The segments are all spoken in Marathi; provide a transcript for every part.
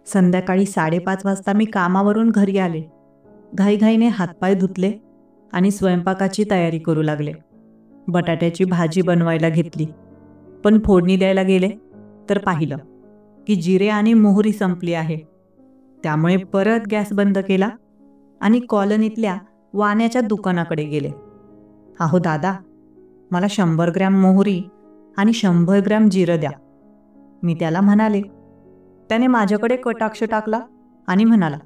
संध्याकाळी 5:30 वाजता मी कामावरून घरी आले. घाईघाईने हातपाय धुतले आणि स्वयंपाकाची तयारी करू लागले. बटाट्याची भाजी बनवायला घेतली, पण फोडणी द्यायला गेले तर पाहिलं की जिरे आणि मोहरी संपली आहे. त्यामुळे परत गॅस बंद केला आणि कॉलनीतल्या वाण्याच्या दुकानाकडे गेले. अहो दादा, मला 100 ग्रॅम मोहरी आणि 100 ग्रॅम जिरं द्या, मी त्याला म्हणाले. त्याने माझ्याकडे कटाक्ष टाकला आणि म्हणाला,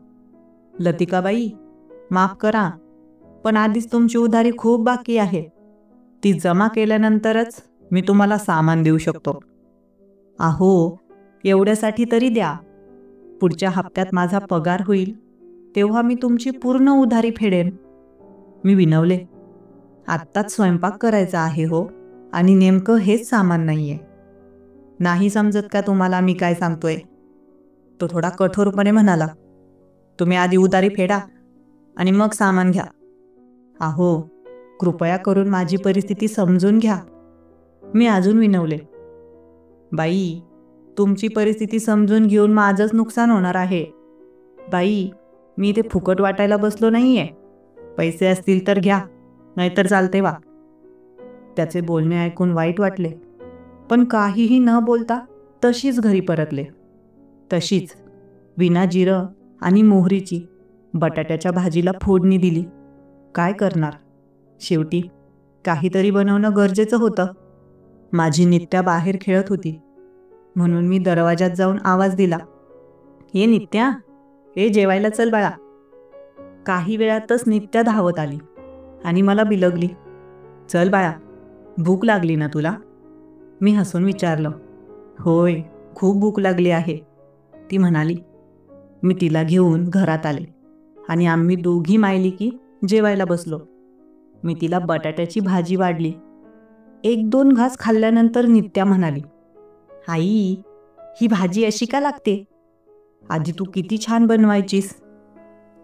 लतिकाबाई, माफ करा, पण आधीच तुमची उधारी खूप बाकी आहे. ती जमा केल्यानंतरच मी तुम्हाला सामान देऊ शकतो. अहो, एवढ्यासाठी तरी द्या. पुढच्या हप्त्यात माझा पगार होईल तेव्हा मी तुमची पूर्ण उधारी फेडेन. मी विनवले, आत्ताच स्वयंपाक करायचा आहे हो, आणि नेमकं हेच सामान नाहीये. नाही समजत का तुम्हाला मी काय सांगतोय? तो थोडा कठोरपणे म्हणाला, तुम्ही आधी उधारी फेडा आणि मग सामान घ्या. अहो, कृपया करून माझी परिस्थिती समजून घ्या. मी अजून विनवले, बाई, तुमची परिस्थिती समजून घेऊन माझंच नुकसान होणार आहे. बाई, मी इथे फुकट वाटायला बसलो नाहीये. पैसे असतील तर घ्या, नाहीतर चालते वा. त्याचे बोलणे ऐकून वाईट वाटले, पण काहीही न बोलता तशीच घरी परतले. तशीच विना जिरं आणि मोहरीची बटाट्याच्या भाजीला फोडणी दिली. काय करणार, शेवटी काहीतरी बनवणं गरजेचं होतं. माझी नित्या बाहेर खेळत होती, म्हणून मी दरवाजात जाऊन आवाज दिला, हे नित्या, हे जेवायला चल बाळा. काही वेळातच नित्या धावत आली आणि मला बिलगली, चल बाळा, भूक लागली ना तुला? मी हसून विचारलं, होय, खूप भूक लागली आहे. ती म्हणाली. मी तिला घेऊन घरात आले आणि आम्ही दोघी मायलेकी जेवायला बसलो. मी तिला बटाट्याची भाजी वाढली. 1-2 घास खाल्ल्यानंतर नित्या म्हणाली, आई, ही भाजी अशी का लागते? आधी तू किती छान बनवायचीस,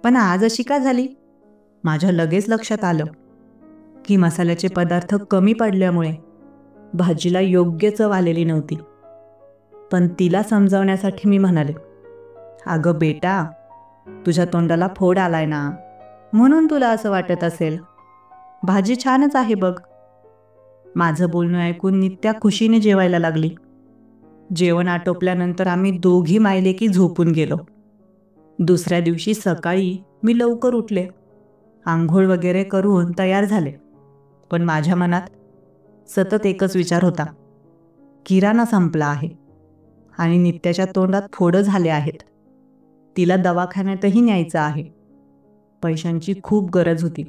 पण आज अशी का झाली? माझ्या लगेच लक्षात आलं की मसाल्याचे पदार्थ कमी पडल्यामुळे भाजीला योग्य चव आलेली नव्हती. पण तिला समजावण्यासाठी मी म्हणाले, अगं बेटा, तुझ्या तोंडाला फोड आलाय ना, म्हणून तुला असं वाटत असेल. भाजी छानच आहे बघ. माझं बोलणं ऐकून नित्या खुशीने जेवायला लागली. जेवण आटोपल्यानंतर आम्ही दोघी मायलेकी झोपून गेलो. दुसऱ्या दिवशी सकाळी मी लवकर उठले, आंघोळ वगैरे करून तयार झाले. पण माझ्या मनात सतत एकच विचार होता, किराणा संपला आहे आणि नित्याच्या तोंडात फोडं झाले आहेत. तिला दवाखान्यातही न्यायचं आहे. पैशांची खूप गरज होती,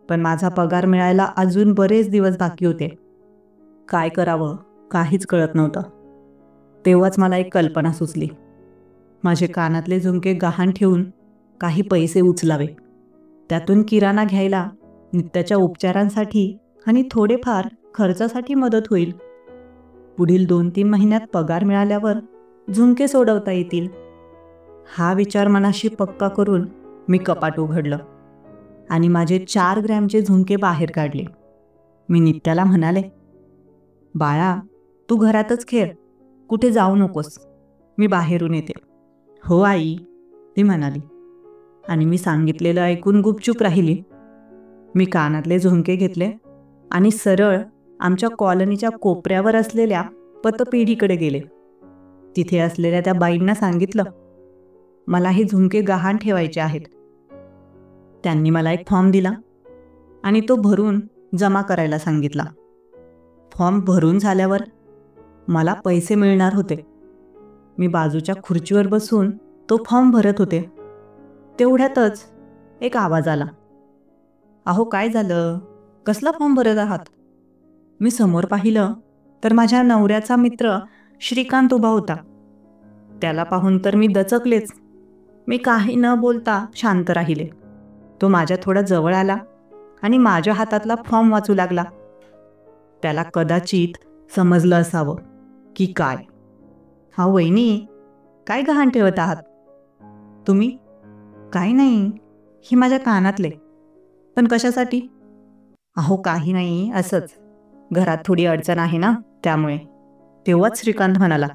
पण माझा पगार मिळायला अजून बरेच दिवस बाकी होते. काय करावं काहीच कळत नव्हतं. तेव्हाच मला एक कल्पना सुचली. माझे कानातले झुमके गहाण ठेवून काही पैसे उचलावे, त्यातून किराणा घ्यायला, नित्याच्या उपचारांसाठी आणि थोडेफार खर्चासाठी मदत होईल. पुढील 2-3 महिन्यात पगार मिळाल्यावर झुमके सोडवता येतील. हा विचार मनाशी पक्का करून मी कपाट उघडलं आणि माझे 4 ग्रॅमचे झुमके बाहेर काढले. मी नित्याला म्हणाले, बाळा, तू घरातच खेळ, कुठे जाऊ नकोस, मी बाहेरून येते. हो आई, ती म्हणाली आणि मी सांगितलेलं ऐकून गुपचूप राहिली. मी कानातले झुमके घेतले आणि सरळ आमच्या कॉलनीच्या कोपऱ्यावर असलेल्या पतपेढीकडे गेले. तिथे असलेल्या त्या बाईंना सांगितलं, मला हे झुमके गहाण ठेवायचे आहेत. त्यांनी मला एक फॉर्म दिला आणि तो भरून जमा करायला सांगितला. फॉर्म भरून झाल्यावर मला पैसे मिळणार होते. मी बाजूच्या खुर्चीवर बसून तो फॉर्म भरत होते. तेवढ्यातच एक आवाज आला, अहो काय झालं, कसला फॉर्म भरत आहात? मी समोर पाहिलं तर माझ्या नवऱ्याचा मित्र श्रीकांत उभा होता. त्याला पाहून तर मी दचकलेच. मी काही न बोलता शांत राहिले. तो माझ्या थोडा जवळ आला आणि माझ्या हातातला फॉर्म वाचू लागला. त्याला कदाचित समजलं असावं की काय. हा वहिनी, काय गहाण ठेवत आहात तुम्ही? काही नाही, ही माझ्या कानातले. पण कशासाठी? अहो काही नाही, असंच, घरात थोडी अडचण आहे ना, त्यामुळे. तेव्हाच श्रीकांत म्हणाला,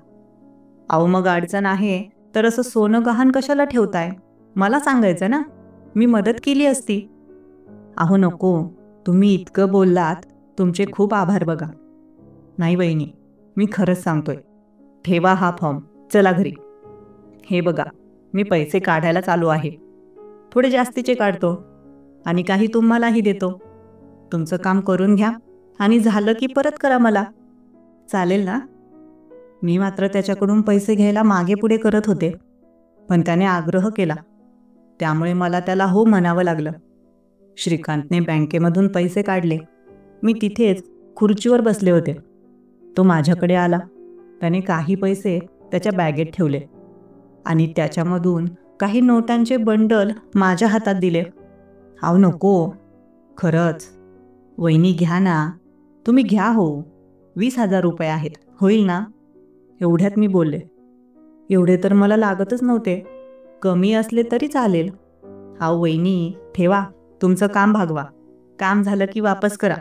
अहो मग अडचण आहे तर असं सोनं गहाण कशाला ठेवताय? मला सांगायचं ना, मी मदत केली असती. अहो नको, तुम्ही इतकं बोललात, तुमचे खूप आभार बघा. नाही वहिनी, मी खरंच सांगतोय. ठेवा हा फॉर्म, चला घरी. हे बघा, मी पैसे काढायला चालू आहे. थोडे जास्तीचे काढतो आणि काही तुम्हालाही देतो. तुमचं काम करून घ्या आणि झालं की परत करा मला. चालेल ना? मी मात्र त्याच्याकडून पैसे घ्यायला मागे पुढे करत होते, पण त्याने आग्रह केला. त्यामुळे मला त्याला हो म्हणावं लागलं. श्रीकांतने बँकेमधून पैसे काढले. मी तिथेच खुर्चीवर बसले होते. तो माझ्याकडे आला. त्याने काही पैसे त्याच्या बॅगेत ठेवले आणि त्याच्यामधून काही नोटांचे बंडल माझ्या हातात दिले. अहो नको, खरंच. वहिनी घ्या ना, तुम्ही घ्या हो. 20,000 रुपये आहेत, होईल ना? एवढ्यात मी बोलले. एवढे तर मला लागतच नव्हते. कमी असले तरी चालेल. अहो वहिनी, ठेवा, तुमचं काम भागवा. काम झालं की वापस करा.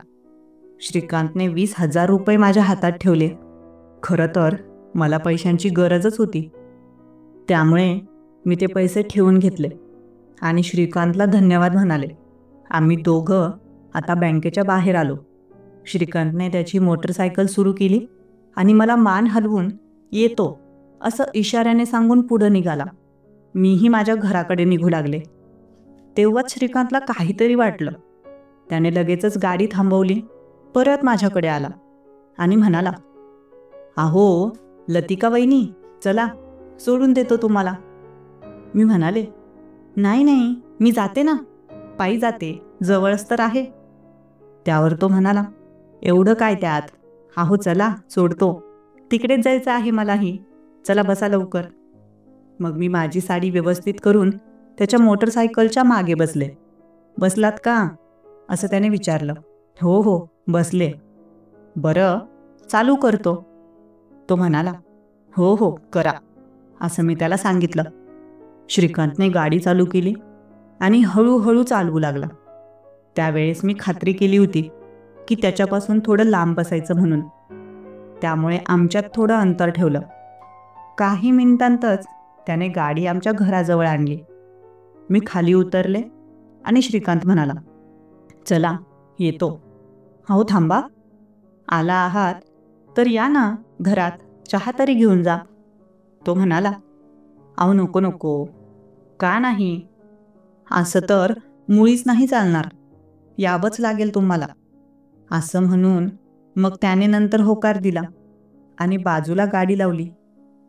श्रीकांतने 20,000 रुपये माझ्या हातात ठेवले. खरं तर मला पैशांची गरजच होती. त्यामुळे मी ते पैसे ठेवून घेतले आणि श्रीकांतला धन्यवाद म्हणाले. आम्ही दोघं आता बँकेच्या बाहेर आलो. श्रीकांतने त्याची मोटरसायकल सुरू केली आणि मला मान हलवून येतो असं इशाऱ्याने सांगून पुढं निघाला. मीही माझ्या घराकडे निघू लागले. तेव्हाच श्रीकांतला काहीतरी वाटलं. त्याने लगेचच गाडी थांबवली, परत माझ्याकडे आला आणि म्हणाला, अहो लतिका वहिनी, चला, सोडून देतो तुम्हाला. मी म्हणाले, नाही नाही, मी जाते ना, पायी जाते, जवळच तर आहे. त्यावर तो म्हणाला, एवढं काय त्यात? अहो चला, सोडतो, तिकडेच जायचं आहे मलाही, चला बसा लवकर. मग मी माझी साडी व्यवस्थित करून त्याच्या मोटरसायकलच्या मागे बसले. बसलात का? असं त्याने विचारलं. हो हो, बसले. बरं, चालू करतो. तो म्हणाला, हो हो, करा, असं मी त्याला सांगितलं. श्रीकांतने गाडी चालू केली आणि हळूहळू चालवू लागला. त्यावेळेस मी खात्री केली होती की त्याच्यापासून थोडं लांब बसायचं म्हणून. त्यामुळे आमच्यात थोडं अंतर ठेवलं. काही मिनिटांतच त्याने गाडी आमच्या घराजवळ आणली. मी खाली उतरले आणि श्रीकांत म्हणाला, चला, येतो. हो थांबा, आला आहात तर या ना घरात, चहा तरी घेऊन जा. तो म्हणाला, अहो नको नको. का नाही? असं तर मुळीच नाही चालणार, यावंच लागेल तुम्हाला. असं म्हणून मग त्याने नंतर होकार दिला आणि बाजूला गाडी लावली.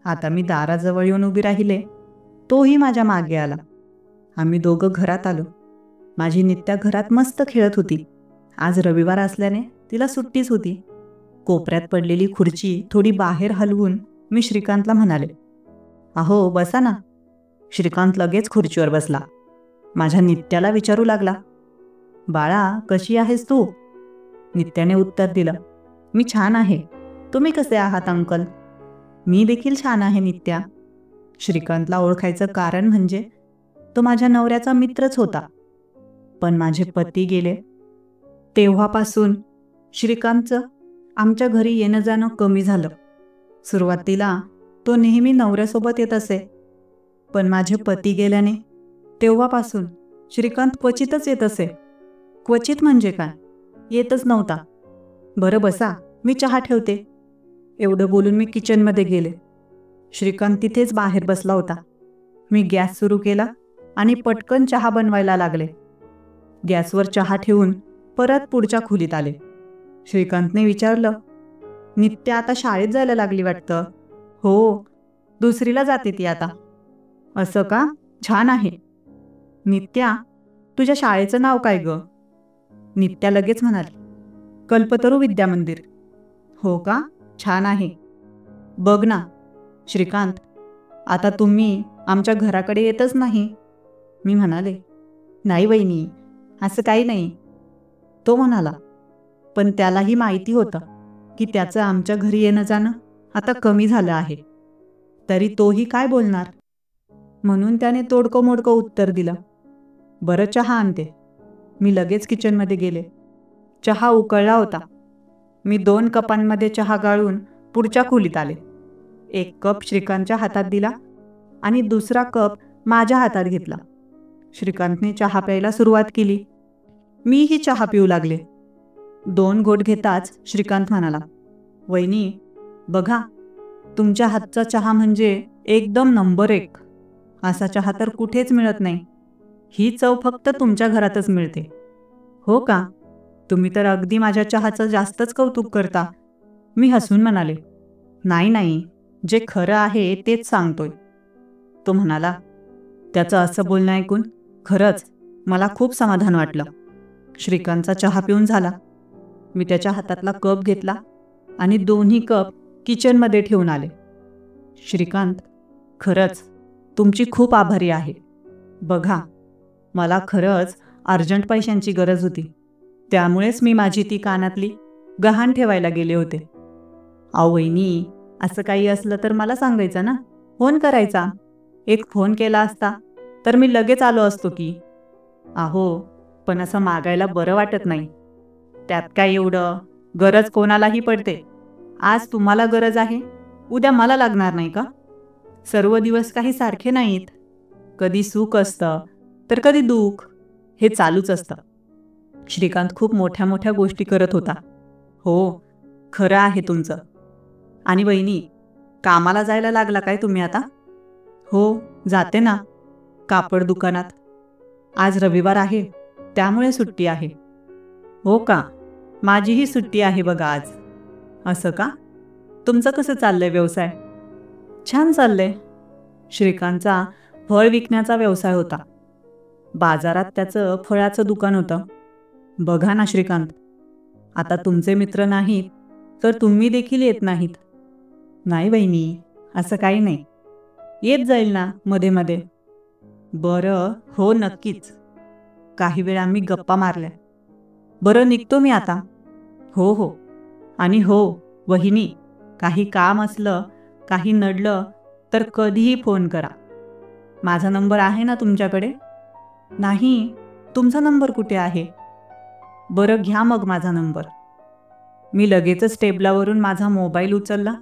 आता मी दाराजवळ येऊन उभी राहिले. तोही माझ्या मागे आला. आम्ही दोघं घरात आलो. माझी नित्या घरात मस्त खेळत होती. आज रविवार असल्याने तिला सुट्टीच होती. कोपऱ्यात पडलेली खुर्ची थोडी बाहेर हलवून मी श्रीकांतला म्हणाले, अहो बसा ना. श्रीकांत लगेच खुर्चीवर बसला. माझ्या नित्याला विचारू लागला, बाळा कशी आहेस तू? नित्याने उत्तर दिलं, मी छान आहे. तुम्ही कसे आहात अंकल? मी देखील छान आहे नित्या. श्रीकांतला ओळखायचं कारण म्हणजे तो माझ्या नवऱ्याचा मित्रच होता. पण माझे पती गेले तेव्हापासून श्रीकांतचं आमच्या घरी येणं जाणं कमी झालं. सुरुवातीला तो नेहमी नवऱ्यासोबत येत असे, पण माझे पती गेल्याने तेव्हापासून श्रीकांत क्वचितच येत असे. क्वचित म्हणजे काय? येतच नव्हता. बरं बसा, मी चहा ठेवते. एवढं बोलून मी किचनमध्ये गेले. श्रीकांत तिथेच बाहेर बसला होता. मी गॅस सुरू केला आणि पटकन चहा बनवायला लागले. गॅसवर चहा ठेवून परत पुढच्या खोलीत आले. श्रीकांतने विचारलं, नित्या आता शाळेत जायला लागली वाटतं? हो, 2रीला जाते ती आता. असं का? छान आहे. नित्या, तुझ्या शाळेचं नाव काय ग? नित्या लगेच म्हणाली, कल्पतरू विद्यामंदिर. हो का? छान आहे. बघ ना श्रीकांत, आता तुम्ही आमच्या घराकडे येतच नाही. मी म्हणाले, नाही वहिनी, असं काही नाही. तो म्हणाला, पण त्यालाही माहिती होतं की त्याचं आमच्या घरी येणं जाणं आता कमी झालं आहे. तरी तोही काय बोलणार, म्हणून त्याने तोडकं मोडकं उत्तर दिलं. बरं, चहा आणते. मी लगेच किचनमध्ये गेले. चहा उकळला होता. मी 2 कपांमध्ये चहा गाळून पुढच्या खोलीत आले. 1 कप श्रीकांतच्या हातात दिला आणि दुसरा कप माझ्या हातात घेतला. श्रीकांतने चहा प्यायला सुरुवात केली. मीही चहा पिऊ लागले. 2 घोट घेताच श्रीकांत म्हणाला, "वहिनी, बघा, तुमच्या हातचा चहा म्हणजे एकदम नंबर 1. असा चहा तर कुठेच मिळत नाही. ही चव फक्त तुमच्या घरातच मिळते." "हो का? तुम्ही तर अगदी माझ्या चहाचं जास्तच कौतुक करता." मी हसून म्हणाले, "नाही नाही, जे खरं आहे तेच सांगतोय." तो म्हणाला. त्याचं असं बोलणं ऐकून खरंच मला खूप समाधान वाटलं. श्रीकांतचा चहा पिऊन झाला. मी त्याच्या हातातला कप घेतला आणि दोन्ही कप किचनमध्ये ठेवून आले. "श्रीकांत, खरंच तुमची खूप आभारी आहे. बघा, मला खरंच अर्जंट पैशांची गरज होती. त्यामुळेच मी माझी ती कानातली गहाण ठेवायला गेले होते." "अहो वहिनी, असं काही असलं तर मला सांगायचं ना, फोन करायचा. एक फोन केला असता तर मी लगेच आलो असतो की." "अहो, पण असं मागायला बरं वाटत नाही. त्यात काय एवढं, गरज कोणालाही पडते. आज तुम्हाला गरज आहे, उद्या मला लागणार नाही का? सर्व दिवस काही सारखे नाहीत. कधी सुख असतं तर कधी दुःख, हे चालूच असतं." श्रीकांत खूप मोठ्या मोठ्या गोष्टी करत होता. "हो, खरं आहे तुमचं. आणि वहिनी, कामाला जायला लागला काय तुम्ही आता?" "हो, जाते ना, कापड दुकानात. आज रविवार आहे, त्यामुळे सुट्टी आहे." "हो का? माझीही सुट्टी आहे बघा आज." "असं का? तुमचं कसं चाललंय व्यवसाय?" "छान चाललंय." श्रीकांतचा फळ विकण्याचा व्यवसाय होता. बाजारात त्याचं फळाचं दुकान होतं. "बघा ना श्रीकांत, आता तुमचे मित्र नाहीत तर तुम्ही देखील येत नाहीत." "नाही वहिनी, असं काही नाही. येत जाईल ना मध्ये मध्ये." "बरं, हो नक्कीच." काही वेळ आम्ही गप्पा मारल्या. "बरं, निघतो मी आता." "हो हो. आणि हो वहिनी, काही काम असलं, काही नडलं तर कधीही फोन करा. माझा नंबर आहे ना तुमच्याकडे?" "नाही, तुमचा नंबर कुठे आहे?" "बरं, घ्या मग माझा नंबर." मी लगेचच टेबलावरून माझा मोबाईल उचलला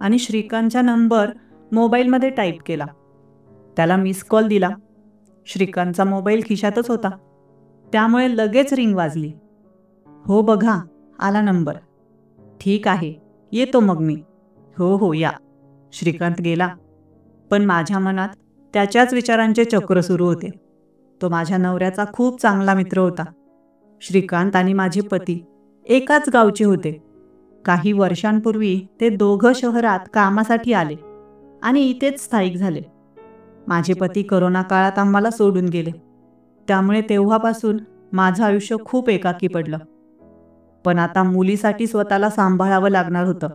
आणि श्रीकांतचा नंबर मोबाईलमध्ये टाईप केला. त्याला मिस कॉल दिला. श्रीकांतचा मोबाईल खिशातच होता, त्यामुळे लगेच रिंग वाजली. "हो बघा, आला नंबर." "ठीक आहे, येतो मग मी." "हो हो, या." श्रीकांत गेला. पण माझ्या मनात त्याच्याच विचारांचे चक्र सुरू होते. तो माझ्या नवऱ्याचा खूप चांगला मित्र होता. श्रीकांत आणि माझे पती एकाच गावचे होते. काही वर्षांपूर्वी ते दोघं शहरात कामासाठी आले आणि इथेच स्थायिक झाले. माझे पती करोना काळात आम्हाला सोडून गेले. त्यामुळे तेव्हापासून माझं आयुष्य खूप एकाकी पडलं. पण आता मुलीसाठी स्वतःला सांभाळावं लागणार होतं.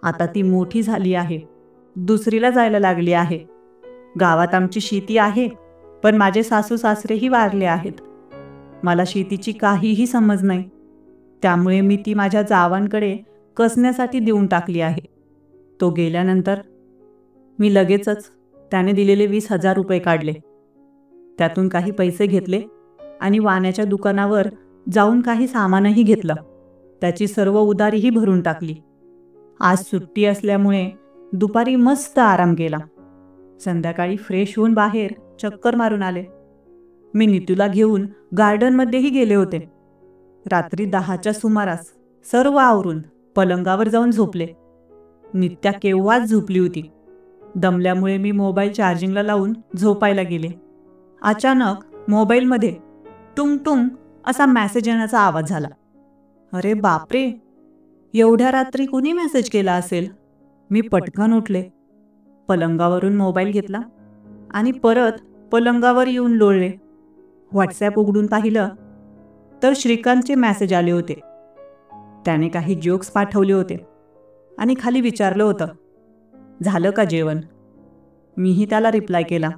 आता ती मोठी झाली आहे, दुसरीला जायला लागली आहे. गावात आमची शेती आहे, पण माझे सासू सासरेही वारले आहेत. मला शेतीची काहीही समज नाही. त्यामुळे मी ती माझ्या जावांकडे कसण्यासाठी देऊन टाकली आहे. तो गेल्यानंतर मी लगेचच त्याने दिलेले 20,000 रुपये काढले. त्यातून काही पैसे घेतले आणि वाण्याच्या दुकानावर जाऊन काही सामानही घेतलं. त्याची सर्व उधारीही भरून टाकली. आज सुट्टी असल्यामुळे दुपारी मस्त आराम केला. संध्याकाळी फ्रेश होऊन बाहेर चक्कर मारून आले. मी नीतूला घेऊन गार्डनमध्येही गेले होते. रात्री 10च्या सुमारास सर्व आवरून पलंगावर जाऊन झोपले. नित्या केव्हाच झोपली होती. दमल्यामुळे मी मोबाईल चार्जिंगला लावून झोपायला गेले. अचानक मोबाईलमध्ये टुंग टुंग असा मेसेज येण्याचा आवाज झाला. अरे बापरे, एवढ्या रात्री कुणी मेसेज केला असेल? मी पटकन उठले. पलंगावरून मोबाईल घेतला आणि परत पलंगावर येऊन लोळले. व्हॉट्सॲप उघडून पाहिलं तर श्रीकांतचे मेसेज आले होते. त्याने काही जोक्स पाठवले होते आणि खाली विचारलं होतं, "झालं का जेवण?" मीही त्याला रिप्लाय केला,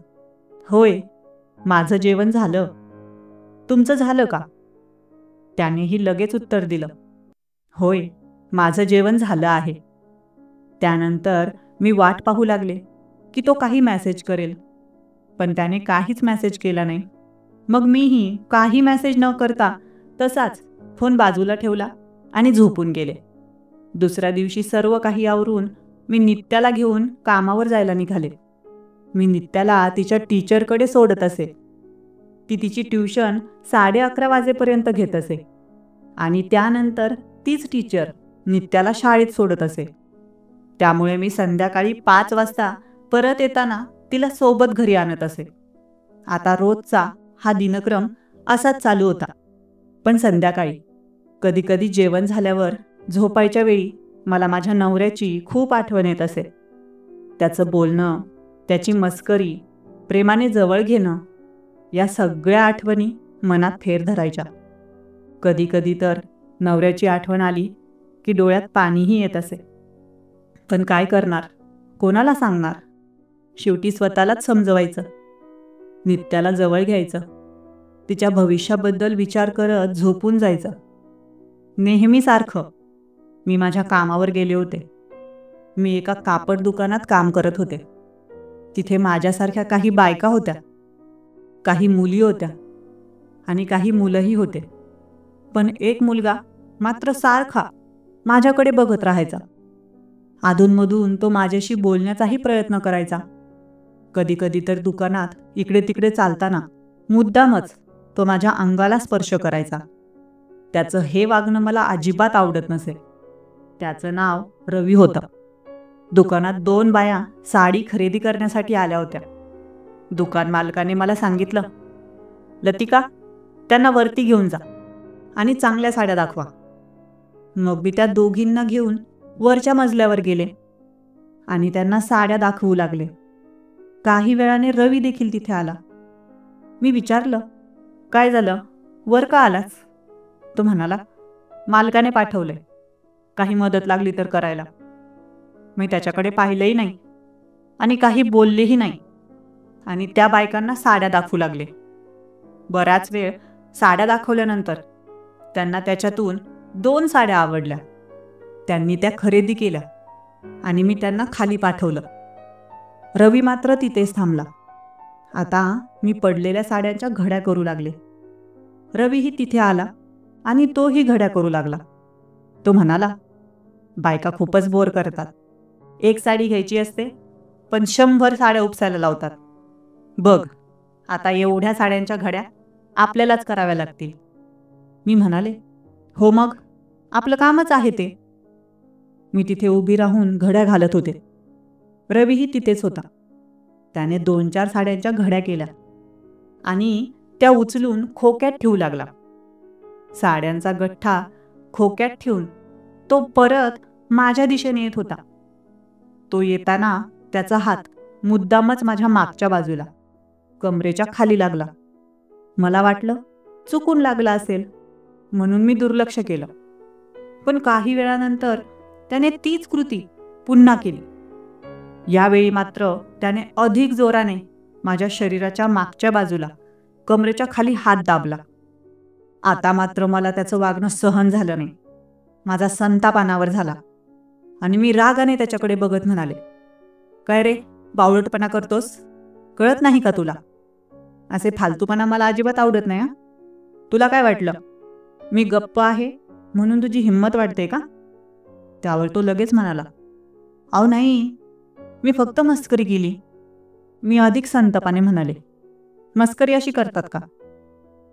"होय, माझं जेवण झालं. तुमचं झालं का?" त्यानेही लगेच उत्तर दिलं, "होय, माझं जेवण झालं आहे." त्यानंतर मी वाट पाहू लागले की तो काही मेसेज करेल, पण त्याने काहीच मेसेज केला नाही. मग मीही काही मेसेज न करता तसाच फोन बाजूला ठेवला आणि झोपून गेले. दुसऱ्या दिवशी सर्व काही आवरून मी नित्याला घेऊन कामावर जायला निघाले. मी नित्याला तिच्या टीचरकडे सोडत असे. ती तिची ट्युशन 11:30 वाजेपर्यंत घेत असे आणि त्यानंतर तीच टीचर नित्याला शाळेत सोडत असे. त्यामुळे मी संध्याकाळी 5 वाजता परत येताना तिला सोबत घरी आणत असे. आता रोजचा हा दिनक्रम असाच चालू होता. पण संध्याकाळी कधीकधी जेवण झाल्यावर झोपायच्या वेळी मला माझ्या नवऱ्याची खूप आठवण येत असे. त्याचं बोलणं, त्याची मस्करी, प्रेमाने जवळ घेणं, या सगळ्या आठवणी मनात फेर धरायच्या. कधीकधी तर नवऱ्याची आठवण आली की डोळ्यात पाणीही येत असे. पण काय करणार, कोणाला सांगणार? शेवटी स्वतःलाच समजवायचं, नित्याला जवळ घ्यायचं, तिच्या भविष्याबद्दल विचार करत झोपून जायचं. नेहमीसारखं मी माझ्या कामावर गेले होते. मी एका कापड दुकानात काम करत होते. तिथे माझ्यासारख्या काही बायका होत्या, काही मुली होत्या आणि काही मुलंही होते. पण एक मुलगा मात्र सारखा माझ्याकडे बघत राहायचा. अधूनमधून तो माझ्याशी बोलण्याचाही प्रयत्न करायचा. कधीकधी तर दुकानात इकडे तिकडे चालताना मुद्दामच तो माझ्या अंगाला स्पर्श करायचा. त्याचं हे वागणं मला अजिबात आवडत नसे. त्याचं नाव रवी होतं. दुकानात 2 बाया साडी खरेदी करण्यासाठी आल्या होत्या. दुकान मालकाने मला सांगितलं, लतिका, त्यांना वरती घेऊन जा आणि चांगल्या साड्या दाखवा. मग मी त्या दोघींना घेऊन वरच्या मजल्यावर गेले आणि त्यांना साड्या दाखवू लागले. काही वेळाने रवी देखील तिथे आला. मी विचारलं, काय झालं, वर का आलास? तो म्हणाला, मालकाने पाठवलंय, काही मदत लागली तर करायला. मी त्याच्याकडे पाहिलंही नाही आणि काही बोललेही नाही आणि त्या बायकांना साड्या दाखवू लागले. बराच वेळ साड्या दाखवल्यानंतर त्यांना त्याच्यातून 2 साड्या आवडल्या. त्यांनी त्या खरेदी केल्या आणि मी त्यांना खाली पाठवलं. रवी मात्र तिथेच थांबला. आता मी पडलेल्या साड्यांच्या घड्या करू लागले. रवीही तिथे आला आणि तोही घड्या करू लागला. तो म्हणाला, बायका खूपच बोर करतात. एक साडी घ्यायची असते पण 100 साड्या उपसायला लावतात. बघ, आता एवढ्या साड्यांच्या घड्या आपल्यालाच कराव्या लागतील. मी म्हणाले, हो मग, आपलं कामच आहे ते. मी तिथे उभी राहून घड्या घालत होते. रवीही तिथेच होता. त्याने 2-4 साड्यांच्या घड्या केल्या आणि त्या उचलून खोक्यात ठेवू लागला. साड्यांचा गठ्ठा खोक्यात ठेवून तो परत माझ्या दिशेने येत होता. तो येताना त्याचा हात मुद्दामच माझ्या मागच्या बाजूला कमरेच्या खाली लागला. मला वाटलं चुकून लागला असेल म्हणून मी दुर्लक्ष केलं. पण काही वेळानंतर त्याने तीच कृती पुन्हा केली. यावेळी मात्र त्याने अधिक जोराने माझ्या शरीराच्या मागच्या बाजूला कमरेच्या खाली हात दाबला. आता मात्र मला त्याचं वागणं सहन झालं नाही. माझा संताप अनावर झाला आणि मी रागाने त्याच्याकडे बघत म्हणाले, काय रे, बावळटपणा करतोस? कळत नाही का तुला? असे फालतूपणा मला अजिबात आवडत नाही. तुला काय वाटलं, मी गप्प आहे म्हणून तुझी हिंमत वाटते का? त्यावर तो लगेच म्हणाला, अहो नाही, मी फक्त मस्करी केली. मी अधिक संतापाने म्हणाले, मस्करी अशी करतात का?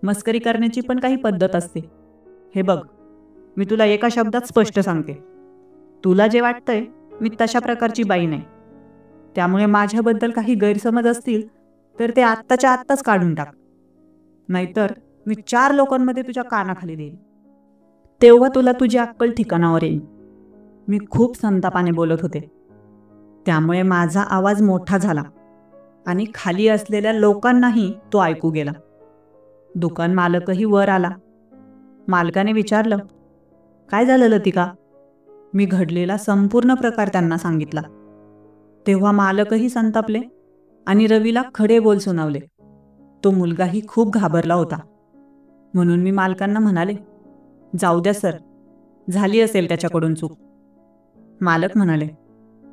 मस्करी करण्याची पण काही पद्धत असते. हे बघ, मी तुला एका शब्दात स्पष्ट सांगते, तुला जे वाटतंय मी तशा प्रकारची बाई नाही. त्यामुळे माझ्याबद्दल काही गैरसमज असतील तर ते आत्ताच्या आत्ताच काढून टाक, नाहीतर मी 4 लोकांमध्ये तुझ्या कानाखाली देईन. तेव्हा तुला तुझी अक्कल ठिकाणावर येईल. मी खूप संतापाने बोलत होते. त्यामुळे माझा आवाज मोठा झाला आणि खाली असलेल्या लोकांनाही तो ऐकू गेला. दुकान मालकही वर आला. मालकाने विचारलं, काय झालं लतिका? मी घडलेला संपूर्ण प्रकार त्यांना सांगितला. तेव्हा मालकही संतापले आणि रवीला खडे बोल सुनावले. तो मुलगाही खूप घाबरला होता. म्हणून मी मालकांना म्हणाले, जाऊ द्या सर, झाली असेल त्याच्याकडून चूक. मालक म्हणाले,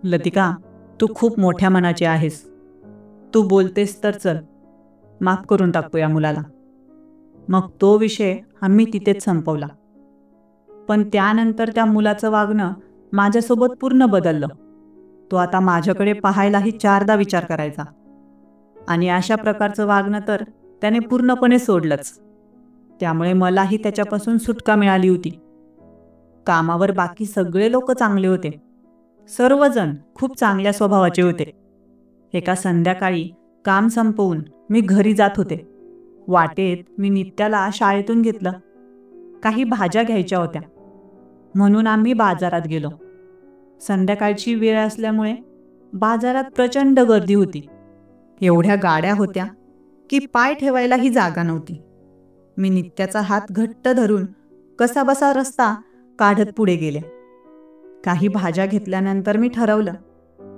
लतिका, तू खूप मोठ्या मनाची आहेस. तू बोलतेस तर चल, माफ करून टाकतो या मुलाला. मग तो विषय आम्ही तिथेच संपवला. पण त्यानंतर त्या मुलाचं वागणं माझ्यासोबत पूर्ण बदललं. तो आता माझ्याकडे पाहायलाही 4दा विचार करायचा. आणि अशा प्रकारचं वागणं तर त्याने पूर्णपणे सोडलंच. त्यामुळे मलाही त्याच्यापासून सुटका मिळाली होती. कामावर बाकी सगळे लोक चांगले होते. सर्वजण खूप चांगल्या स्वभावाचे होते. एका संध्याकाळी काम संपवून मी घरी जात होते. वाटेत मी नित्याला शाळेतून घेतलं. काही भाज्या घ्यायच्या होत्या म्हणून आम्ही बाजारात गेलो. संध्याकाळची वेळ असल्यामुळे बाजारात प्रचंड गर्दी होती. एवढ्या गाड्या होत्या की पाय ठेवायलाही जागा नव्हती. मी नित्याचा हात घट्ट धरून कसाबसा रस्ता काढत पुढे गेले. काही भाज्या घेतल्यानंतर मी ठरवलं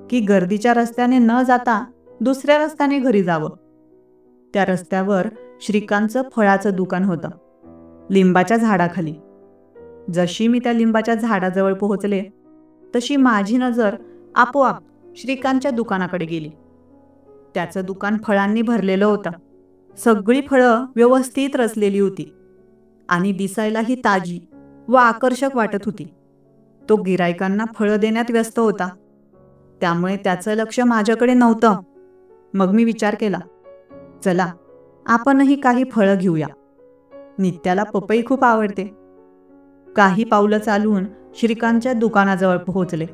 की गर्दीच्या रस्त्याने न जाता दुसऱ्या रस्त्याने घरी जावं. त्या रस्त्यावर श्रीकांतचं फळाचं दुकान होतं, लिंबाच्या झाडाखाली. जशी मी त्या लिंबाच्या झाडाजवळ पोहोचले तशी माझी नजर आपोआप श्रीकांतच्या दुकानाकडे गेली. त्याचं दुकान फळांनी भरलेलं होतं. सगळी फळं व्यवस्थित रचलेली होती आणि दिसायलाही ताजी व आकर्षक वाटत होती. तो गिरायकांना फळं देण्यात व्यस्त होता, त्यामुळे त्याचं लक्ष माझ्याकडे नव्हतं. मग मी विचार केला, चला आपणही काही फळं घेऊया. नित्याला पपई खूप आवडते. काही पावलं चालून श्रीकांतच्या दुकानाजवळ पोहोचले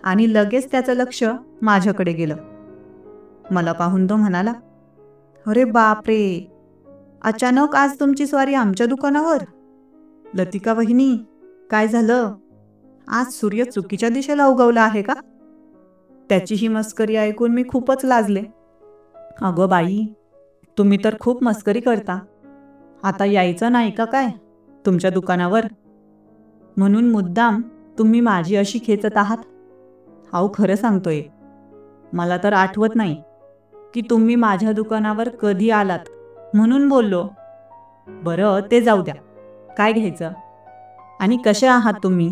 आणि लगेच त्याचं लक्ष माझ्याकडे गेलं. मला पाहून तो म्हणाला, अरे बापरे, अचानक आज तुमची स्वारी आमच्या दुकानावर? लतिका वहिनी, काय झालं? आज सूर्य चुकीच्या दिशेला उगवला आहे का? त्याची ही मस्करी ऐकून मी खूपच लाजले. अगं बाई, तुम्ही तर खूप मस्करी करता. आता यायचं नाही का काय तुमच्या दुकानावर? म्हणून मुद्दाम तुम्ही माझी अशी खेचत आहात? अहो खरं सांगतोय, मला तर आठवत नाही की तुम्ही माझ्या दुकानावर कधी आलात, म्हणून बोललो. बरं ते जाऊ द्या, काय घ्यायचं आणि कसे आहात तुम्ही?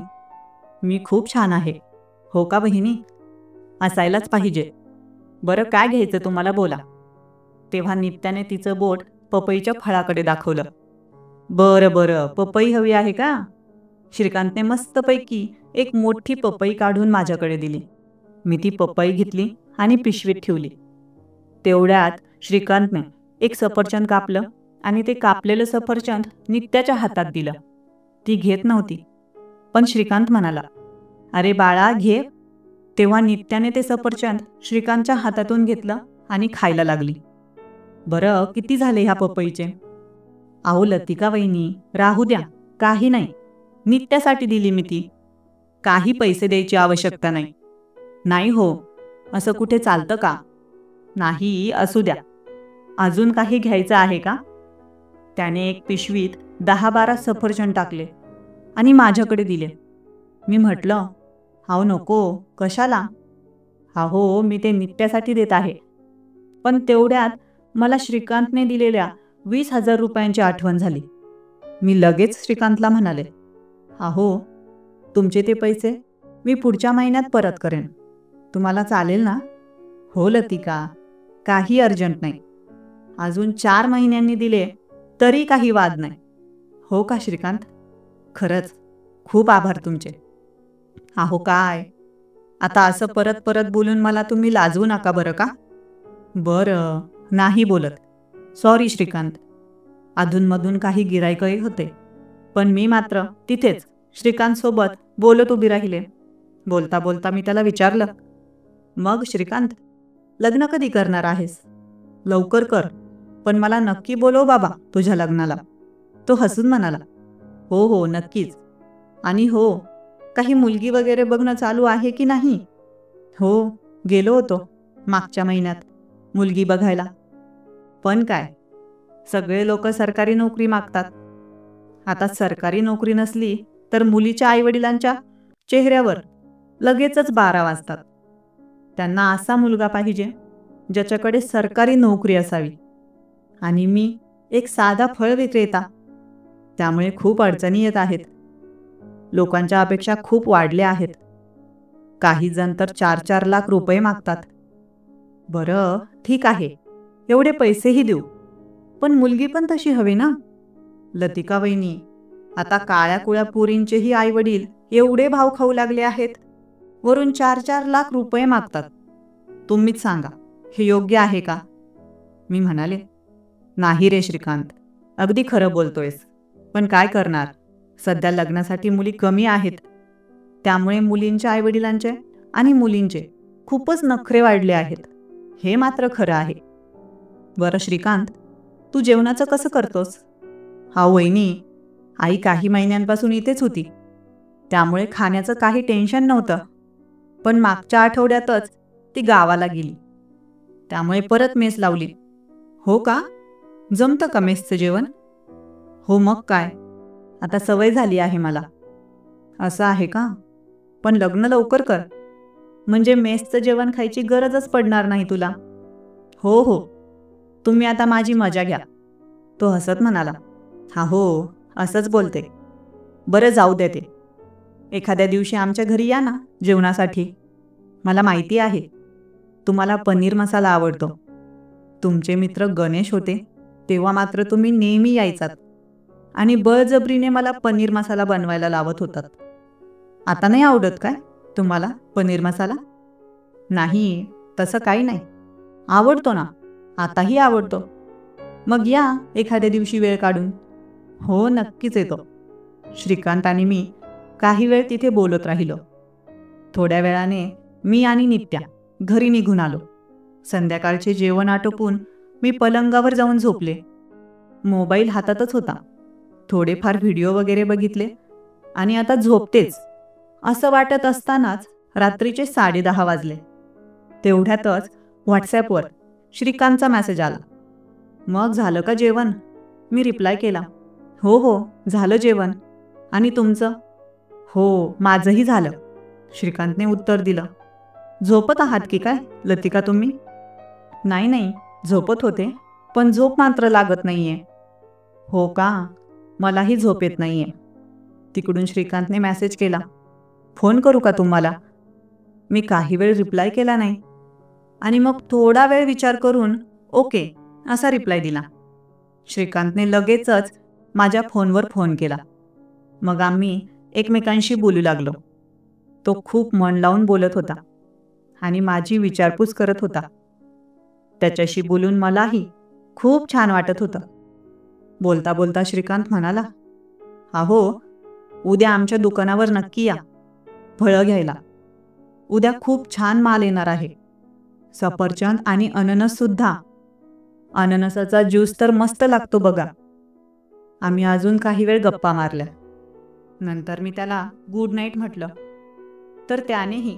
मी खूप छान आहे. हो का बहिणी? असायलाच पाहिजे. बरं काय घ्यायचं तुम्हाला बोला. तेव्हा नित्याने तिचं बोट पपईच्या फळाकडे दाखवलं. बरं बरं, पपई हवी आहे का? श्रीकांतने मस्तपैकी एक मोठी पपई काढून माझ्याकडे दिली. मी ती पपई घेतली आणि पिशवीत ठेवली. तेवढ्यात श्रीकांतने एक सफरचंद कापलं आणि ते कापलेलं सफरचंद नित्याच्या हातात दिलं. ती घेत नव्हती, पण श्रीकांत म्हणाला, अरे बाळा घे. तेव्हा नित्याने ते सफरचंद श्रीकांतच्या हातातून घेतलं आणि खायला लागली. बरं किती झाले ह्या पपईचे? अहो लतिका वहिनी, राहू द्या, काही नाही. नित्यासाठी दिली मी ती. काही पैसे द्यायची आवश्यकता नाही. नाही हो, असं कुठे चालतं का? नाही, असू द्या. अजून काही घ्यायचं आहे का? त्याने एक पिशवीत 10-12 सफरचंद टाकले आणि माझ्याकडे दिले. मी म्हटलं, अहो नको, कशाला? अहो मी ते नित्यासाठी देत आहे. पण तेवढ्यात मला श्रीकांतने दिलेल्या 20,000 रुपयांची आठवण झाली. मी लगेच श्रीकांतला म्हणाले, अहो तुमचे ते पैसे मी पुढच्या महिन्यात परत करेन. तुम्हाला चालेल ना? हो लतिका, काही अर्जंट नाही. अजून 4 महिन्यांनी दिले तरी काही वाद नाही. हो का श्रीकांत? खरंच खूप आभार तुमचे. अहो काय, आता असं परत परत बोलून मला तुम्ही लाजवू नका बरं का? बरं, नाही बोलत. सॉरी श्रीकांत. अधूनमधून काही गिराईकही होते, पण मी मात्र तिथेच श्रीकांतसोबत बोलत उभी राहिले. बोलता बोलता मी त्याला विचारलं, मग श्रीकांत, लग्न कधी करणार आहेस? लवकर कर, पण मला नक्की बोलव बाबा तुझ्या लग्नाला. तो हसून म्हणाला, हो हो नक्कीच. आणि हो, काही मुलगी वगैरे बघणं चालू आहे की नाही? हो, गेलो होतो मागच्या महिन्यात मुलगी बघायला. पण काय, सगळे लोक सरकारी नोकरी मागतात. आता सरकारी नोकरी नसली तर मुलीच्या आईवडिलांच्या चेहऱ्यावर लगेचच 12 वाजतात. त्यांना असा मुलगा पाहिजे ज्याच्याकडे सरकारी नोकरी असावी. आणि मी एक साधा फळ विक्रेता, त्यामुळे खूप अडचणी येत आहेत. लोकांच्या अपेक्षा खूप वाढल्या आहेत. काही जण तर 4-4 लाख रुपये मागतात. बरं ठीक आहे, एवढे पैसेही देऊ, पण मुलगी पण तशी हवी ना? लतिका वहिनी, आता काळ्या कुळ्या पोरींचेही आई वडील एवढे भाव खाऊ लागले आहेत, वरून 4-4 लाख रुपये मागतात. तुम्हीच सांगा, हे योग्य आहे का? मी म्हणाले, नाही रे श्रीकांत, अगदी खरं बोलतोयस. पण काय करणार, सध्या लग्नासाठी मुली कमी आहेत. त्यामुळे मुलींच्या आईवडिलांचे आणि मुलींचे खूपच नखरे वाढले आहेत. हे मात्र खरं आहे. बरं श्रीकांत, तू जेवणाचं कसं करतोस? हा वहिनी, आई काही महिन्यांपासून इथेच होती, त्यामुळे खाण्याचं काही टेन्शन नव्हतं. पण मागच्या आठवड्यातच ती गावाला गेली, त्यामुळे परत मेस लावली. हो का? जमतं का मेसचं जेवण? हो मग काय, आता सवय झाली आहे मला. असं आहे का? पण लग्न लवकर कर, म्हणजे मेसचं जेवण खायची गरजच पडणार नाही तुला. हो हो, तुम्ही आता माझी मजा घ्या, तो हसत म्हणाला. हा हो, असंच बोलते. बरं जाऊ दे ते. एखाद्या दिवशी आमच्या घरी या ना जेवणासाठी. मला माहिती आहे तुम्हाला पनीर मसाला आवडतो. तुमचे मित्र गणेश होते तेव्हा मात्र तुम्ही नेहमी यायचात आणि बळजबरीने मला पनीर मसाला बनवायला लावत होतात. आता नाही आवडत काय तुम्हाला पनीर मसाला? नाही, तसं काही नाही. आवडतो ना, आताही आवडतो. मग या एखाद्या दिवशी वेळ काढून. हो नक्कीच येतो. श्रीकांत आणि मी काही वेळ तिथे बोलत राहिलो. थोड्या वेळाने मी आणि नित्या घरी निघून आलो. संध्याकाळचे जेवण आटोपून मी पलंगावर जाऊन झोपले. मोबाईल हातातच होता. थोडेफार व्हिडिओ वगैरे बघितले आणि आता झोपतेच असं वाटत असतानाच रात्रीचे 10:30 वाजले. तेवढ्यातच व्हॉट्सॲपवर श्रीकांतचा मेसेज आला. मग झालं का जेवण? मी रिप्लाय केला. हो हो, झालं जेवण. आणि तुमचं? हो, माझंही झालं. श्रीकांतने उत्तर दिलं. झोपत आहात की काय लतिका तुम्ही? नाही नाही, झोपत होते, पण झोप मात्र लागत नाहीये. हो का? मलाही झोप येत नाहीये. तिकडून श्रीकांतने मेसेज केला. फोन करू का तुम्हाला? मी काही वेळ रिप्लाय केला नाही आणि मग थोडा वेळ विचार करून ओके असा रिप्लाय दिला. श्रीकांतने लगेचच माझ्या फोनवर फोन केला. मग आम्ही एकमेकांशी बोलू लागलो. तो खूप मन लावून बोलत होता आणि माझी विचारपूस करत होता. त्याच्याशी बोलून मलाही खूप छान वाटत होतं. बोलता बोलता श्रीकांत म्हणाला, अहो उद्या आमच्या दुकानावर नक्की या फळं घ्यायला. उद्या खूप छान माल येणार आहे. सफरचंद आणि अननस सुद्धा. अननसाचा ज्यूस तर मस्त लागतो बघा. आम्ही अजून काही वेळ गप्पा मारल्या. नंतर मी त्याला गुड नाईट म्हटलं, तर त्यानेही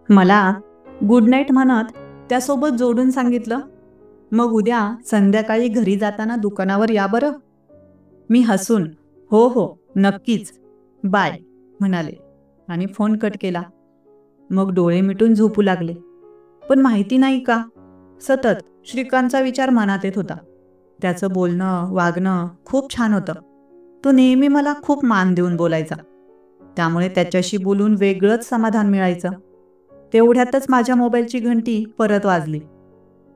मला गुड नाईट म्हणत त्यासोबत जोडून सांगितलं, मग उद्या संध्याकाळी घरी जाताना दुकानावर या बरं. मी हसून हो हो नक्कीच, बाय म्हणाले आणि फोन कट केला. मग डोळे मिटून झोपू लागले. पण माहिती नाही का, सतत श्रीकांतचा विचार मनात येत होता. त्याचं बोलणं वागणं खूप छान होतं. तो नेहमी मला खूप मान देऊन बोलायचा, त्यामुळे त्याच्याशी बोलून वेगळंच समाधान मिळायचं. तेवढ्यातच माझ्या मोबाईलची घंटी परत वाजली.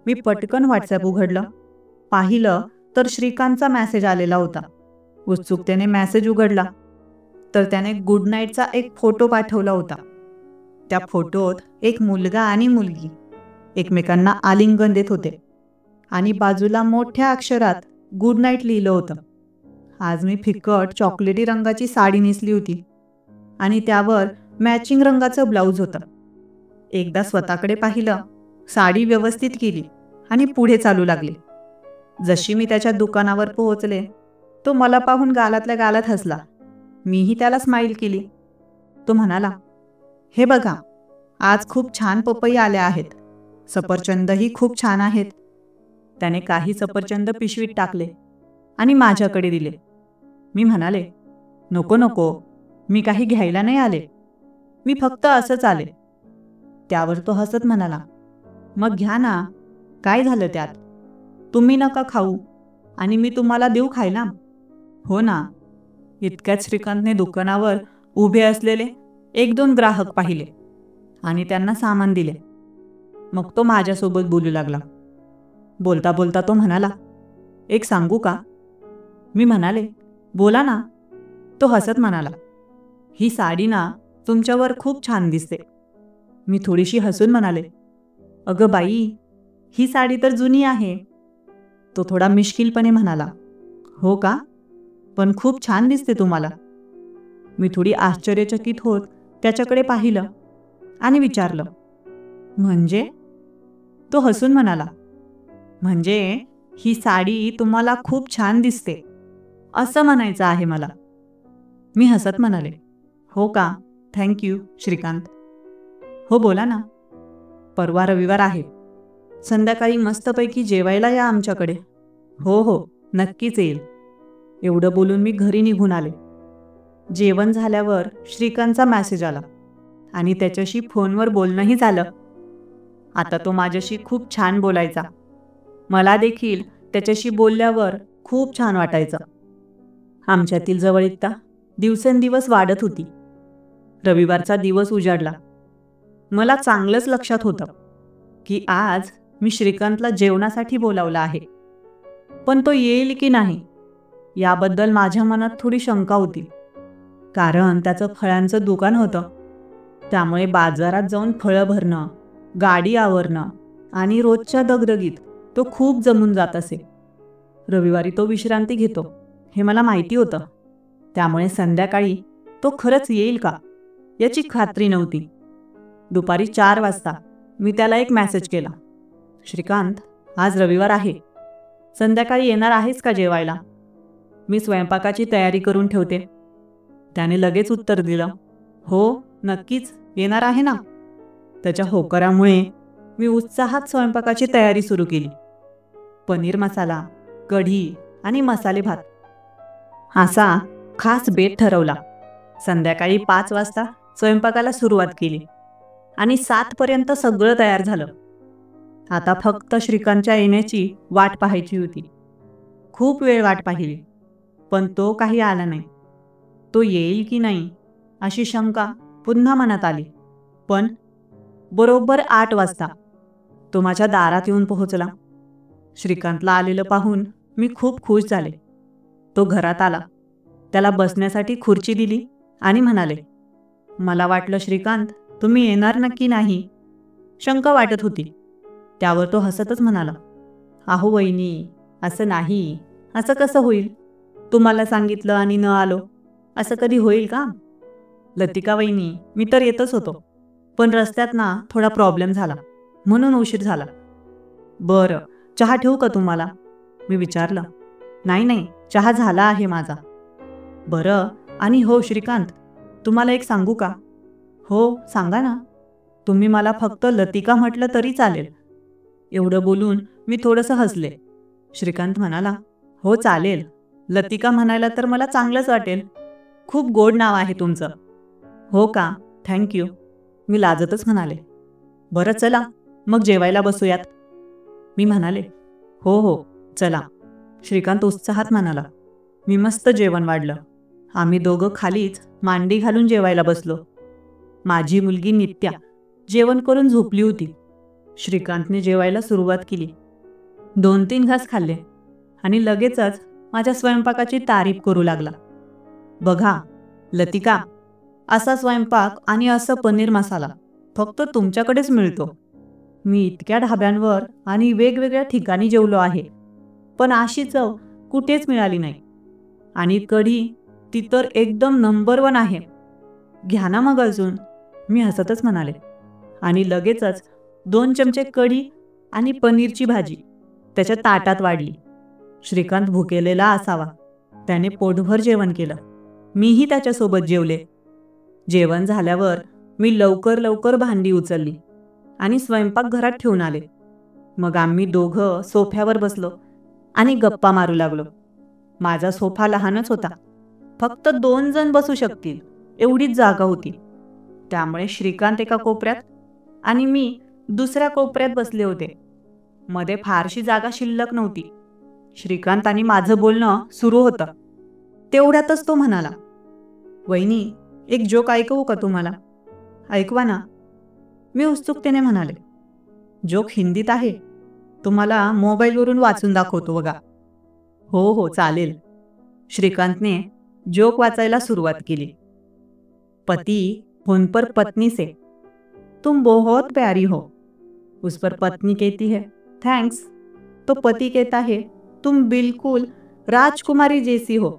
मी पटकन व्हॉट्सॲप उघडलं. पाहिलं तर श्रीकांतचा मेसेज आलेला होता. उत्सुकतेने मेसेज उघडला तर त्याने गुड नाईटचा एक फोटो पाठवला होता. त्या फोटोत एक मुलगा आणि मुलगी एकमेकांना आलिंगन देत होते आणि बाजूला मोठ्या अक्षरात गुड नाईट लिहिलं होतं. आज मी फिकट चॉकलेटी रंगाची साडी नेसली होती आणि त्यावर मॅचिंग रंगाचं ब्लाऊज होतं. एकदा स्वतःकडे पाहिलं, साडी व्यवस्थित केली आणि पुढे चालू लागले. जशी मी त्याच्या दुकानावर पोहोचले, तो मला पाहून गालातल्या गालात हसला. मीही त्याला स्माईल केली. तो म्हणाला, हे बघा, आज खूप छान पपई आल्या आहेत. सफरचंदही खूप छान आहेत. त्याने काही सफरचंद पिशवीत टाकले आणि माझ्याकडे दिले. मी म्हणाले, नको नको, मी काही घ्यायला नाही आले, मी फक्त असंच आले. त्यावर तो हसत म्हणाला, मग घ्या ना, काय झालं त्यात? तुम्ही नका खाऊ आणि मी तुम्हाला देऊ खायला? हो ना. इतक्यात श्रीकांतने दुकानावर उभे असलेले 1-2 ग्राहक पाहिले आणि त्यांना सामान दिले. मग तो माझ्यासोबत बोलू लागला. बोलता बोलता तो म्हणाला, एक सांगू का? मी म्हणाले, बोला ना. तो हसत म्हणाला, ही साडी ना तुमच्यावर खूप छान दिसते. मी थोडीशी हसून म्हणाले, अगं बाई, ही साडी तर जुनी आहे. तो थोडा मिश्किलपणे म्हणाला, हो का? पण खूप छान दिसते तुम्हाला. मी थोडी आश्चर्यचकित होत त्याच्याकडे पाहिलं आणि विचारलं, म्हणजे? तो हसून म्हणाला, म्हणजे ही साडी तुम्हाला खूप छान दिसते असं म्हणायचं आहे मला. मी हसत म्हणाले, हो का? थँक्यू श्रीकांत. हो बोला ना. परवा रविवार आहे. संध्याकाळी मस्तपैकी जेवायला या आमच्याकडे. हो हो, नक्कीच येईल. एवढं बोलून मी घरी निघून आले. जेवण झाल्यावर श्रीकांतचा मेसेज आला आणि त्याच्याशी फोनवर बोलणंही झालं. आता तो माझ्याशी खूप छान बोलायचा. मला देखील त्याच्याशी बोलल्यावर खूप छान वाटायचं. आमच्यातील जवळीकता दिवसेंदिवस वाढत होती. रविवारचा दिवस उजाडला. मला चांगलंच लक्षात होतं की आज मी श्रीकांतला जेवणासाठी बोलावलं आहे. पण तो येईल की नाही याबद्दल माझ्या मनात थोडी शंका होती. कारण त्याचं फळांचं दुकान होतं. त्यामुळे बाजारात जाऊन फळं भरणं, गाडी आवरणं आणि रोजच्या दगदगीत तो खूप जमून जात असे. रविवारी तो विश्रांती घेतो हे मला माहिती होतं. त्यामुळे संध्याकाळी तो खरंच येईल का याची खात्री नव्हती. दुपारी 4 वाजता मी त्याला एक मेसेज केला, श्रीकांत, आज रविवार आहे. संध्याकाळी येणार आहेस का जेवायला? मी स्वयंपाकाची तयारी करून ठेवते. त्याने लगेच उत्तर दिलं, हो नक्कीच, येणार आहे ना. त्याच्या होकारामुळे मी उत्साहात स्वयंपाकाची तयारी सुरू केली. पनीर मसाला, कढी आणि मसाले भात असा खास बेत ठरवला. संध्याकाळी 5 वाजता स्वयंपाकाला सुरुवात केली आणि 7 पर्यंत सगळं तयार झालं. आता फक्त श्रीकांतच्या येण्याची वाट पाहायची होती. खूप वेळ वाट पाहिली, पण तो काही आला नाही. तो येईल की नाही अशी शंका पुन्हा मनात आली. पण बरोबर 8 वाजता तो माझ्या दारात येऊन पोहोचला. श्रीकांतला आलेलं पाहून मी खूप खुश झाले. तो घरात आला. त्याला बसण्यासाठी खुर्ची दिली आणि म्हणाले, मला वाटलं श्रीकांत तुम्ही येणार नक्की नाही. शंका वाटत होती. त्यावर तो हसतच म्हणाला, अहो वहिनी, असं नाही. असं कसं होईल? तुम्हाला सांगितलं आणि न आलो असं कधी होईल का? लतिका वहिनी, मी तर येतच होतो, पण रस्त्यात ना थोडा प्रॉब्लेम झाला म्हणून उशीर झाला. बरं, चहा ठेवू का तुम्हाला? मी विचारलं. नाही नाही, चहा झाला आहे माझा. बरं, आणि हो श्रीकांत, तुम्हाला एक सांगू का? हो सांगा ना. तुम्ही मला फक्त लतिका म्हटलं तरी चालेल. एवढं बोलून मी थोडंसं हसले. श्रीकांत म्हणाला, हो चालेल, लतिका म्हणायला तर मला चांगलंच वाटेल. खूप गोड नाव आहे तुमचं. हो का? थँक्यू. मी लाजतच म्हणाले. बरं चला मग जेवायला बसूयात. मी म्हणाले, हो हो चला. श्रीकांत उत्साहात म्हणाला. मी मस्त जेवण वाढलं. आम्ही दोघं खालीच मांडी घालून जेवायला बसलो. माझी मुलगी नित्या जेवण करून झोपली होती. श्रीकांतने जेवायला सुरुवात केली. 2-3 घास खाल्ले आणि लगेचच माझ्या स्वयंपाकाची तारीफ करू लागला. बघा लतिका, असा स्वयंपाक आणि असं पनीर मसाला फक्त तुमच्याकडेच मिळतो. मी इतक्या ढाब्यांवर आणि वेगवेगळ्या ठिकाणी जेवलो आहे, पण अशी चव कुठेच मिळाली नाही. आणि कढी ती तर एकदम नंबर 1 आहे. घ्या ना मग अजून. मी हसतच म्हणाले. आणि लगेचच 2 चमचे कढी आणि पनीरची भाजी त्याच्या ताटात वाढली. श्रीकांत भुकेलेला असावा. त्याने पोटभर जेवण केलं. मीही त्याच्यासोबत जेवले. जेवण झाल्यावर मी लवकर भांडी उचलली आणि स्वयंपाकघरात ठेवून आले. मग आम्ही दोघं सोफ्यावर बसलो आणि गप्पा मारू लागलो. माझा सोफा लहानच होता. फक्त 2 जण बसू शकतील एवढीच जागा होती. त्यामुळे श्रीकांत एका कोपऱ्यात आणि मी दुसऱ्या कोपऱ्यात बसले होते. मध्ये फारशी जागा शिल्लक नव्हती. श्रीकांत आणि माझं बोलणं सुरू होतं. तेवढ्यातच तो म्हणाला, वहिनी, एक जोक ऐकवू का तुम्हाला? ऐकवा ना. मी उत्सुकतेने म्हणाले. जोक हिंदीत आहे. तुम्हाला मोबाईलवरून वाचून दाखवतो बघा. हो हो चालेल. श्रीकांतने जोक वाचायला सुरुवात केली. पति फोन पर पत्नी से, तुम बहुत प्यारी हो. उस पर पत्नी कहती है, थैंक्स. तो पति कहता है, तुम बिल्कुल राजकुमारी जैसी हो।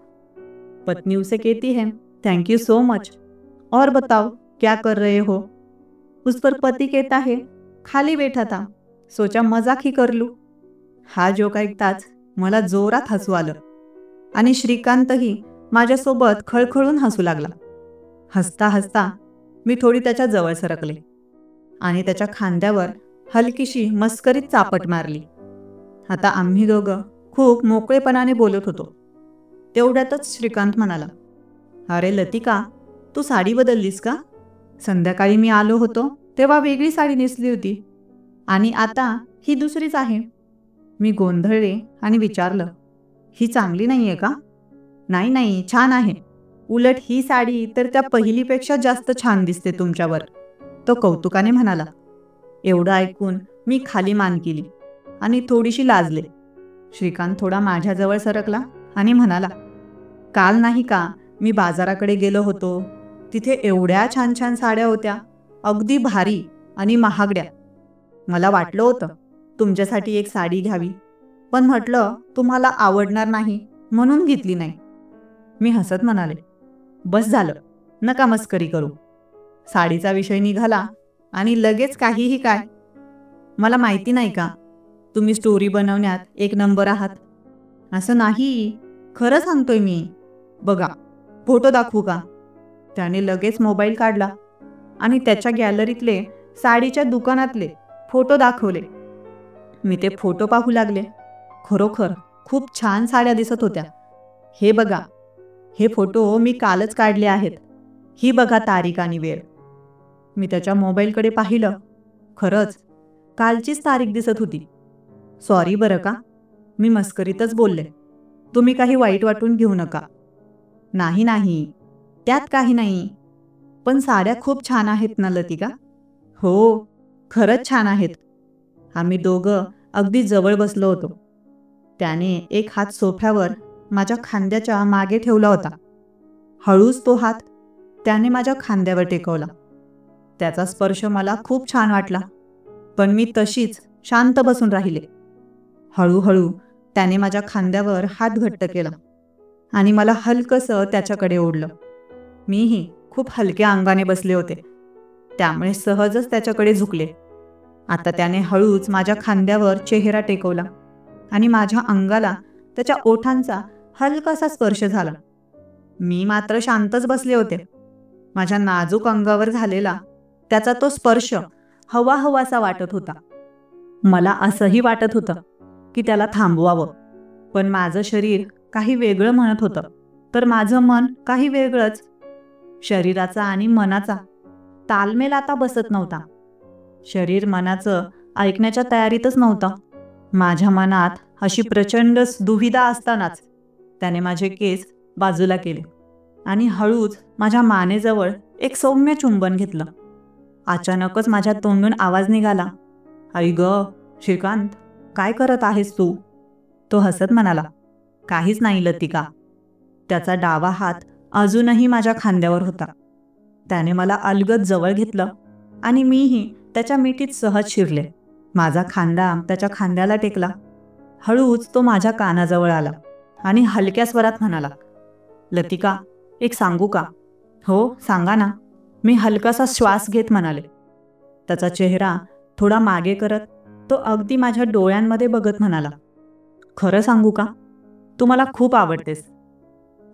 पत्नी उसे कहती है, थैंक यू सो मच। और बताओ क्या कर रहे हो? उस पर पति कहता है, खाली बैठा था, सोचा मजाक ही कर लू। हा जोक ऐकताच मला जोरात हसू आलं आणि श्रीकांतही माझ्यासोबत खळखळून हसू लागला. हसता हसता मी थोडी त्याच्या जवळ सरकले आणि त्याच्या खांद्यावर हलकीशी मस्करीत चापट मारली. आता आम्ही दोघं खूप मोकळेपणाने बोलत होतो. तेवढ्यातच श्रीकांत म्हणाला, अरे लतिका, तू साडी बदललीस का? संध्याकाळी मी आलो होतो तेव्हा वेगळी साडी नेसली होती आणि आता ही दुसरीच आहे. मी गोंधळले आणि विचारलं, ही चांगली नाहीये का? नाही नाही, छान आहे. उलट ही साडी तर त्या पहिलीपेक्षा जास्त छान दिसते तुमच्यावर, तो कौतुकाने म्हणाला. एवढं ऐकून मी खाली मान केली आणि थोडीशी लाजले. श्रीकांत थोडा माझ्याजवळ सरकला आणि म्हणाला, काल नाही का मी बाजाराकडे गेलो होतो, तिथे एवढ्या छान छान साड्या होत्या, अगदी भारी आणि महागड्या. मला वाटलं होतं तुमच्यासाठी एक साडी घ्यावी, पण म्हटलं तुम्हाला आवडणार नाही म्हणून घेतली नाही. मी हसत म्हणाले, बस झालं, नका मस्करी करू. साडीचा विषय निघाला आणि लगेच काहीही काय. मला माहिती नाही का तुम्ही स्टोरी बनवण्यात एक नंबर आहात? असं नाही, खरं सांगतोय मी. बघा, फोटो दाखवू का? त्याने लगेच मोबाईल काढला आणि त्याच्या गॅलरीतले साडीच्या दुकानातले फोटो दाखवले. मी ते फोटो पाहू लागले. खरोखर खूप छान साड्या दिसत होत्या. हे बघा, हे फोटो मी कालच काढले आहेत. ही बघा तारीख आणि वेळ. मी त्याच्या मोबाईलकडे पाहिलं. खरंच कालचीच तारीख दिसत होती. सॉरी बरं का, मी मस्करीतच बोलले. तुम्ही काही वाईट वाटून घेऊ नका. नाही नाही, त्यात काही नाही. पण साड्या खूप छान आहेत ना लतिका? हो, खरंच छान आहेत. आम्ही दोघं अगदी जवळ बसलो होतो. त्याने एक हात सोफ्यावर माझ्या खांद्याच्या मागे ठेवला होता. हळूच तो हात त्याने माझ्या खांद्यावर टेकवला. त्याचा स्पर्श मला खूप छान वाटला, पण मी तशीच शांत बसून राहिले. हळूहळू त्याने माझ्या खांद्यावर हात घट्ट केला आणि मला हलकंसं त्याच्याकडे ओढलं. मीही खूप हलक्या अंगाने बसले होते, त्यामुळे सहजच त्याच्याकडे झुकले. आता त्याने हळूच माझ्या खांद्यावर चेहरा टेकवला आणि माझ्या अंगाला त्याच्या ओठांचा हलकासा स्पर्श झाला. मी मात्र शांतच बसले होते. माझ्या नाजूक अंगावर झालेला त्याचा तो स्पर्श हवा हवासा वाटत होता. मला असंही वाटत होतं की त्याला थांबवावं, पण माझं शरीर काही वेगळं म्हणत होतं, तर माझं मन काही वेगळंच. शरीराचा आणि मनाचा तालमेल आता बसत नव्हता. शरीर मनाचं ऐकण्याच्या तयारीतच नव्हतं. माझ्या मनात अशी प्रचंड दुविधा असतानाच त्याने माझे केस बाजूला केले आणि हळूच माझ्या मानेजवळ एक सौम्य चुंबन घेतलं. अचानकच माझ्या तोंडून आवाज निघाला, आई ग श्रीकांत, काय करत आहेस तू? तो हसत म्हणाला, काहीच नाही लतिका. त्याचा डावा हात अजूनही माझ्या खांद्यावर होता. त्याने मला अलगद जवळ घेतलं आणि मीही त्याच्या मिठीत सहज शिरले. माझा खांदा त्याच्या खांद्याला टेकला. हळूच तो माझ्या कानाजवळ आला आणि हलक्या स्वरात म्हणाला, लतिका, एक सांगू का? हो, सांगा ना, मी हलकासा श्वास घेत म्हणाले. त्याचा चेहरा थोडा मागे करत तो अगदी माझ्या डोळ्यांमध्ये बघत म्हणाला, खरं सांगू का? तू मला खूप आवडतेस.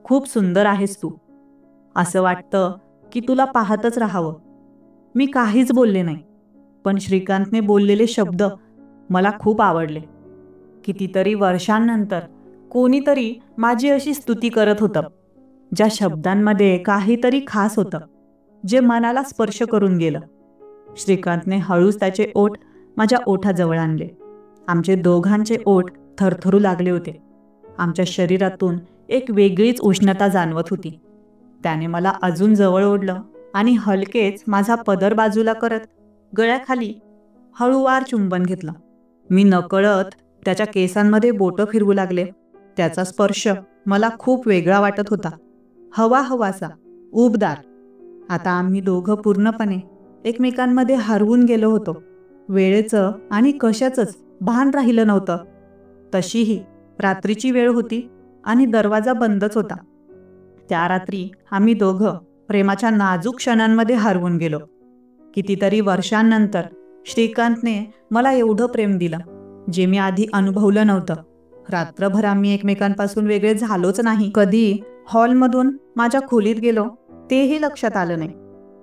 खूप सुंदर आहेस तू. असं वाटतं की तुला पाहतच राहावं. मी काहीच बोलले नाही, पण श्रीकांतने बोललेले शब्द मला खूप आवडले. कितीतरी वर्षांनंतर कोणीतरी माझी अशी स्तुती करत होतं, ज्या शब्दांमध्ये काहीतरी खास होतं, जे मनाला स्पर्श करून गेलं. श्रीकांतने हळूच त्याचे ओठ माझ्या ओठाजवळ आणले. आमचे दोघांचे ओठ थरथरू लागले होते. आमच्या शरीरातून एक वेगळीच उष्णता जाणवत होती. त्याने मला अजून जवळ ओढलं आणि हलकेच माझा पदर बाजूला करत गळ्याखाली हळूवार चुंबन घेतलं. मी नकळत त्याच्या केसांमध्ये बोटं फिरवू लागले. त्याचा स्पर्श मला खूप वेगळा वाटत होता, हवा हवासा, उबदार. आता आम्ही दोघं पूर्णपणे एकमेकांमध्ये हरवून गेलो होतो. वेळेचं आणि कशाचंच भान राहिलं नव्हतं. तशीही रात्रीची वेळ होती आणि दरवाजा बंदच होता. त्या रात्री आम्ही दोघं प्रेमाच्या नाजूक क्षणांमध्ये हरवून गेलो. कितीतरी वर्षांनंतर श्रीकांतने मला एवढं प्रेम दिलं, जे मी आधी अनुभवलं नव्हतं. रात्रभर आम्ही एकमेकांपासून वेगळे झालोच नाही. कधी हॉलमधून माझ्या खोलीत गेलो तेही लक्षात आलं नाही.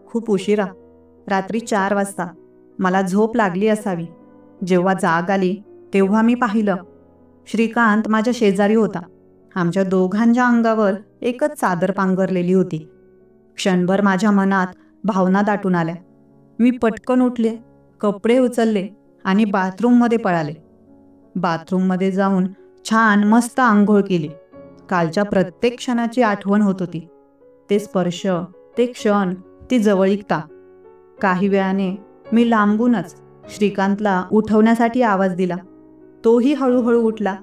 खूप उशिरा, रात्री 4 वाजता मला झोप लागली असावी. जेव्हा जाग आली तेव्हा मी पाहिलं, श्रीकांत माझ्या शेजारी होता. आमच्या दोघांच्या अंगावर एकच चादर पांघरलेली होती. क्षणभर माझ्या मनात भावना दाटून आल्या. मी पटकन उठले, कपडे उचलले आणि बाथरूममध्ये पळाले. बाथरूममध्ये जाऊन छान मस्त आंघोळ केली. कालच्या प्रत्येक क्षणाची आठवण होत होती. ते स्पर्श, ते क्षण, ती जवळीकता. काही वेळाने मी लांबूनच श्रीकांतला उठवण्यासाठी आवाज दिला. तोही हळूहळू उठला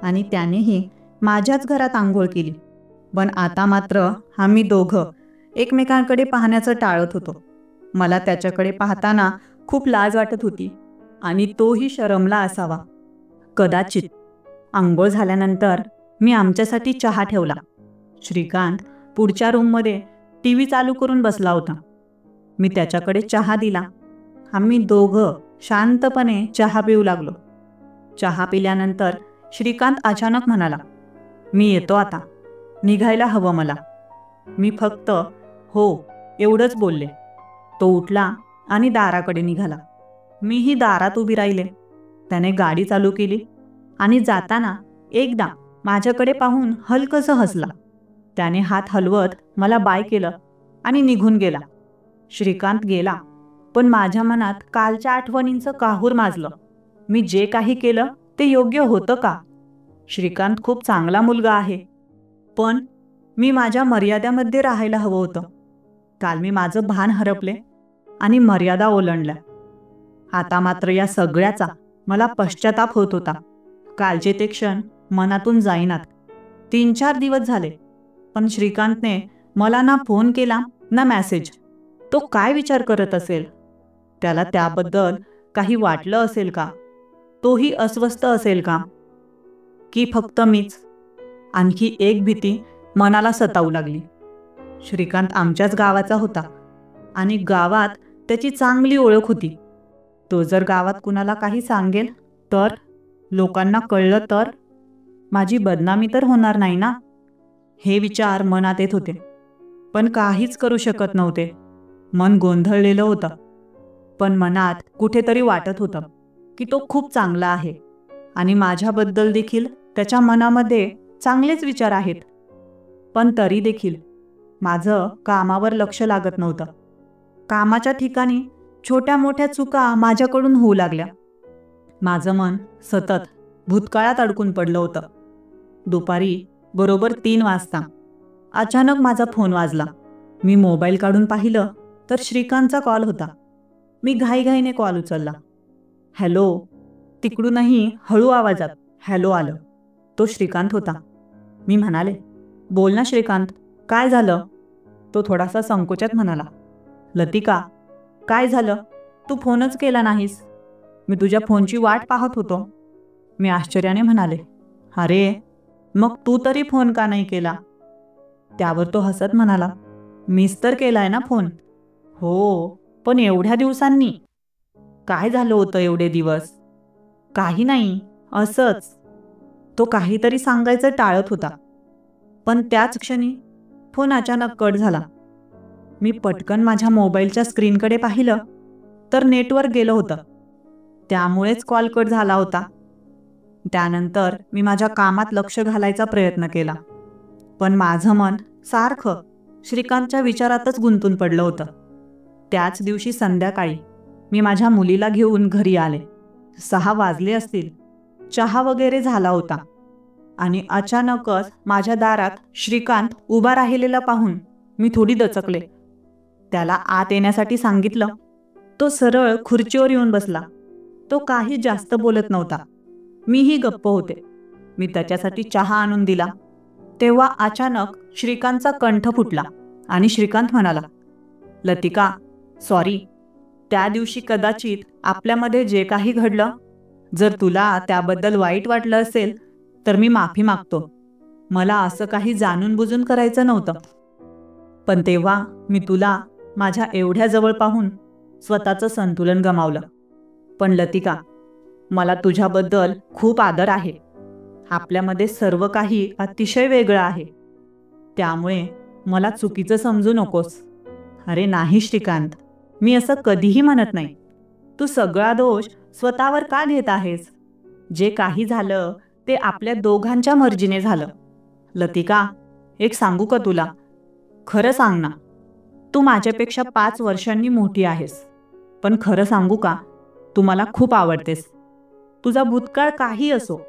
आणि त्यानेही माझ्याच घरात आंघोळ केली. पण आता मात्र आम्ही दोघं एकमेकांकडे पाहण्याचं टाळत होतो. मला त्याच्याकडे पाहताना खूप लाज वाटत होती आणि तोही शरमला असावा. कदाचित. आंघोळ झाल्यानंतर मी आमच्यासाठी चहा ठेवला. श्रीकांत पुढच्या रूममध्ये टीव्ही चालू करून बसला होता. मी त्याच्याकडे चहा दिला. आम्ही दोघं शांतपणे चहा पिऊ लागलो. चहा पिल्यानंतर श्रीकांत अचानक म्हणाला, मी येतो आता, निघायला हवं मला. मी फक्त हो एवढंच बोलले. तो उठला आणि दाराकडे निघाला. मीही दारात उभी राहिले. त्याने गाडी चालू केली आणि जाताना एकदा माझ्याकडे पाहून हलकसं हसला. त्याने हात हलवत मला बाय केलं आणि निघून गेला. श्रीकांत गेला, पण माझ्या मनात कालच्या आठवणींचं काहूर माजलं. मी जे काही केलं ते योग्य होतं का? श्रीकांत खूप चांगला मुलगा आहे, पण मी माझ्या मर्यादेमध्ये राहायला हवं होतं. काल मी माझं भान हरपले आणि मर्यादा ओलांडल्या. आता मात्र या सगळ्याचा मला पश्चाताप होत होता. कालचे ते क्षण मनातून जाईनात. 3-4 दिवस झाले, पण श्रीकांतने मला ना फोन केला ना मेसेज. तो काय विचार करत असेल? त्याला त्याबद्दल काही वाटलं असेल का? तोही अस्वस्थ असेल का? की फक्त मीच? आणखी एक भीती मनाला सतावू लागली. श्रीकांत आमच्याच गावाचा होता आणि गावात त्याची चांगली ओळख होती. तो जर गावात कुणाला काही सांगेल तर, लोकांना कळलं तर माझी बदनामी तर होणार नाही ना? हे विचार मनात येत होते, पण काहीच करू शकत नव्हते. मन गोंधळलेलं होतं, पण मनात कुठेतरी वाटत होतं की तो खूप चांगला आहे आणि माझ्याबद्दल देखील त्याच्या मनामध्ये चांगलेच विचार आहेत. पण तरी देखील माझं कामावर लक्ष लागत नव्हतं. कामाच्या ठिकाणी छोट्या मोठ्या चुका माझ्याकडून होऊ लागल्या. माझं मन सतत भूतकाळात अडकून पडलं होतं. दुपारी बरोबर 3 वाजता अचानक माझा फोन वाजला. मी मोबाईल काढून पाहिलं तर श्रीकांतचा कॉल होता. मी घाईघाईने कॉल उचलला. हॅलो. तिकडूनही हळू आवाजात हॅलो आलं. तो श्रीकांत होता. मी म्हणाले, बोल ना श्रीकांत, काय झालं? तो थोडासा संकोचात म्हणाला, लतिका, काय झालं? तू फोनच केला नाहीस. मी तुझ्या फोनची वाट पाहत होतो. मी आश्चर्याने म्हणाले, अरे मग तू तरी फोन का नाही केला? त्यावर तो हसत म्हणाला, मीच तर केलाय ना फोन. हो, पण एवढ्या दिवसांनी? काय झालं होतं एवढे दिवस? काही नाही, असंच. तो काहीतरी सांगायचं टाळत होता, पण त्याच क्षणी फोन अचानक कट झाला. मी पटकन माझ्या मोबाईलच्या स्क्रीनकडे पाहिलं तर नेटवर्क गेलं होतं. त्यामुळेच कॉल कट झाला होता. त्यानंतर मी माझ्या कामात लक्ष घालायचा प्रयत्न केला, पण माझं मन सारखं श्रीकांतच्या विचारातच गुंतून पडलं होतं. त्याच दिवशी संध्याकाळी मी माझ्या मुलीला घेऊन घरी आले. 6 वाजले असतील. चहा वगैरे झाला होता आणि अचानकच माझ्या दारात श्रीकांत उभा राहिलेला पाहून मी थोडी दचकले. त्याला आत येण्यासाठी सांगितलं. तो सरळ खुर्चीवर येऊन बसला. तो काही जास्त बोलत नव्हता. मीही गप्प होते. मी त्याच्यासाठी चहा आणून दिला. तेव्हा अचानक श्रीकांतचा कंठ फुटला आणि श्रीकांत म्हणाला, लतिका, सॉरी. त्या दिवशी कदाचित आपल्यामध्ये जे काही घडलं, जर तुला त्याबद्दल वाईट वाटलं असेल तर मी माफी मागतो. मला असं काही जाणून बुजून करायचं नव्हतं. पण तेव्हा मी तुला माझ्या एवढ्या जवळ पाहून स्वतःचं संतुलन गमावलं. पण लतिका, मला तुझ्याबद्दल खूप आदर आहे. आपल्यामध्ये सर्व काही अतिशय वेगळं आहे. त्यामुळे मला चुकीचं समजू नकोस. अरे नाही श्रीकांत, मी असं कधीही म्हणत नाही. तू सगळा दोष स्वतःवर का घेत आहेस? जे काही झालं ते आपल्या दोघांच्या मर्जीने झालं. लतिका, एक सांगू का तुला? खरं सांग ना. तू माझ्यापेक्षा 5 वर्षांनी मोठी आहेस. पण खरं सांगू का, तू मला खूप आवडतेस. तुझा भूतकाळ काही असो,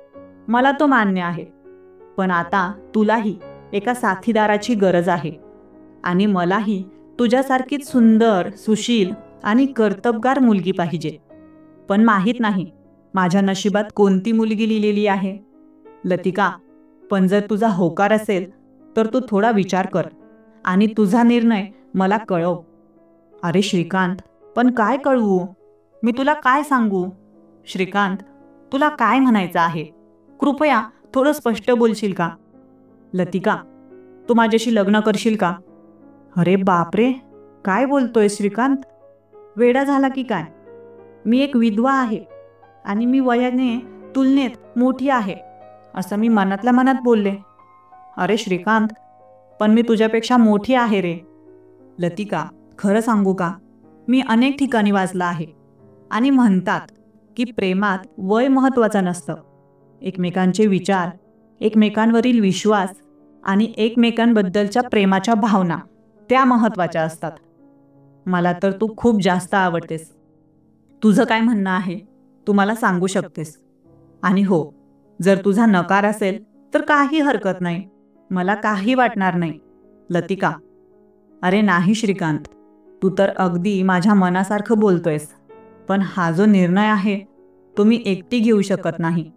मला तो मान्य आहे. पण आता तुलाही एका साथीदाराची गरज आहे. आणि मलाही तुझ्यासारखीच सुंदर, सुशील आणि कर्तबगार मुलगी पाहिजे. पण माहीत नाही माझ्या नशिबात कोणती मुलगी लिहिलेली आहे. लतिका, पण जर तुझा होकार असेल तर तू थोडा विचार कर आणि तुझा निर्णय मला कळव. अरे श्रीकांत, पण काय कळवू? मी तुला काय सांगू? श्रीकांत, तुला काय म्हणायचं आहे? कृपया थोडं स्पष्ट बोलशील का? लतिका, तू माझ्याशी लग्न करशील का? अरे बापरे, काय बोलतोय श्रीकांत? वेडा झाला की काय? मी एक विधवा आहे आणि मी वयाने तुलनेत मोठी आहे असं मी मनातल्या मनात बोलले. अरे श्रीकांत, पण मी तुझ्यापेक्षा मोठी आहे रे. लतिका, खरं सांगू का, मी अनेक ठिकाणी वाचलं आहे आणि म्हणतात की प्रेमात वय महत्त्वाचं नसतं. एकमेकांचे विचार, एकमेकांवरील विश्वास आणि एकमेकांबद्दलच्या प्रेमाच्या भावना त्या महत्त्वाच्या असतात. मला तर तू खूप जास्त आवडतेस. तुझं काय म्हणणं आहे तू मला सांगू शकतेस. आणि हो, जर तुझा नकार असेल तर काही हरकत नाही. मला काही वाटणार नाही. लतिका, अरे नाही श्रीकांत, तू तर अगदी माझ्या मनासारखं बोलतोयस. पण हा जो निर्णय आहे तो मी एकटी घेऊ शकत नाही.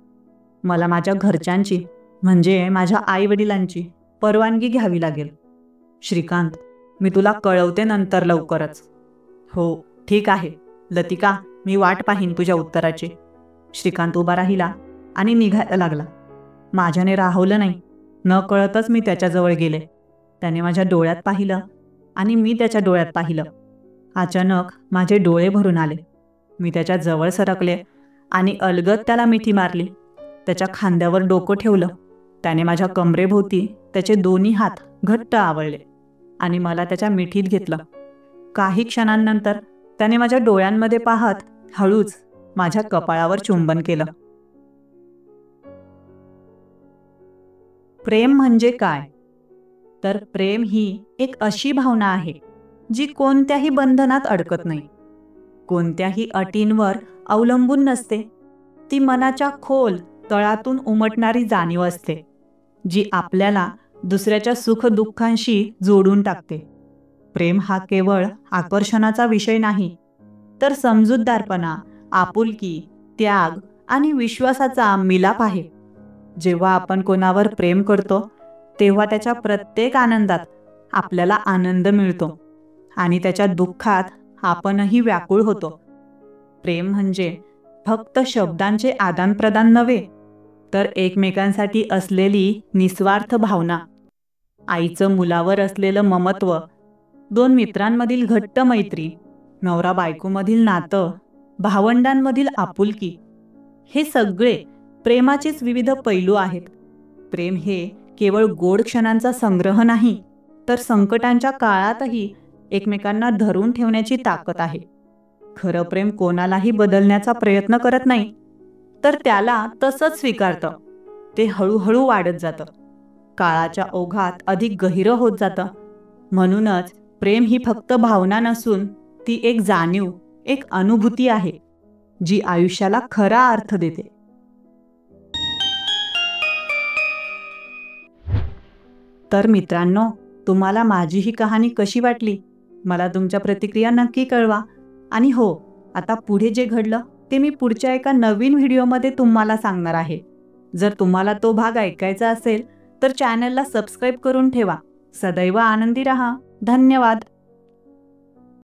मला माझ्या घरच्यांची, म्हणजे माझ्या आईवडिलांची परवानगी घ्यावी लागेल. श्रीकांत, मी तुला कळवते नंतर लवकरच. हो, ठीक आहे. लतिका, मी वाट पाहीन तुझ्या उत्तराची. श्रीकांत उभा राहिला आणि निघायला लागला. माझ्याने राहवलं नाही. न कळतच मी त्याच्याजवळ गेले. त्याने माझ्या डोळ्यात पाहिलं आणि मी त्याच्या डोळ्यात पाहिलं. अचानक माझे डोळे भरून आले. मी त्याच्या जवळ सरकले आणि अलगद त्याला मिठी मारली. त्याच्या खांद्यावर डोकं ठेवलं. त्याने माझ्या कमरेभोवती त्याचे दोन्ही हात घट्ट आवळले आणि मला त्याच्या मिठीत घेतलं. काही क्षणांनंतर त्याने माझ्या डोळ्यांमध्ये पाहत हळूच माझ्या कपाळावर चुंबन केलं. प्रेम म्हणजे काय? तर प्रेम ही एक अशी भावना आहे जी कोणत्याही बंधनात अडकत नाही, कोणत्याही अटींवर अवलंबून नसते. ती मनाच्या खोल तळातून उमटणारी जाणीव असते, जी आपल्याला दुसऱ्याच्या सुखदुःखांशी जोडून टाकते. प्रेम हा केवळ आकर्षणाचा विषय नाही, तर समजूतदारपणा, आपुलकी, त्याग आणि विश्वासाचा मिलाप आहे. जेव्हा आपण कोणावर प्रेम करतो तेव्हा त्याच्या प्रत्येक आनंदात आपल्याला आनंद मिळतो आणि त्याच्या दुःखात आपणही व्याकुळ होतो. प्रेम म्हणजे फक्त शब्दांचे आदानप्रदान नव्हे, तर एकमेकांसाठी असलेली निस्वार्थ भावना. आईचं मुलावर असलेलं ममत्व, दोन मित्रांमधील घट्ट मैत्री, नवरा बायकोमधील नातं, भावंडांमधील आपुलकी, हे सगळे प्रेमाचेच विविध पैलू आहेत. प्रेम हे केवळ गोड क्षणांचा संग्रह नाही, तर संकटांच्या काळातही एकमेकांना धरून ठेवण्याची ताकद आहे. खरं प्रेम कोणालाही बदलण्याचा प्रयत्न करत नाही, तर त्याला तसंच स्वीकारतं. ते हळूहळू वाढत जातं, काळाच्या ओघात अधिक गहिरं होत जातं. म्हणूनच प्रेम ही फक्त भावना नसून ती एक जाणीव, एक अनुभूती आहे, जी आयुष्याला खरा अर्थ देते. तर मित्रांनो, तुम्हाला माझी ही कहाणी कशी वाटली? मला तुमच्या प्रतिक्रिया नक्की कळवा. आणि हो, आता पुढे जे घडलं ते मी पुढच्या एका नवीन व्हिडिओमध्ये तुम्हाला सांगणार आहे. जर तुम्हाला तो भाग ऐकायचा असेल तर चॅनलला सबस्क्राईब करून ठेवा. सदैव आनंदी रहा. धन्यवाद.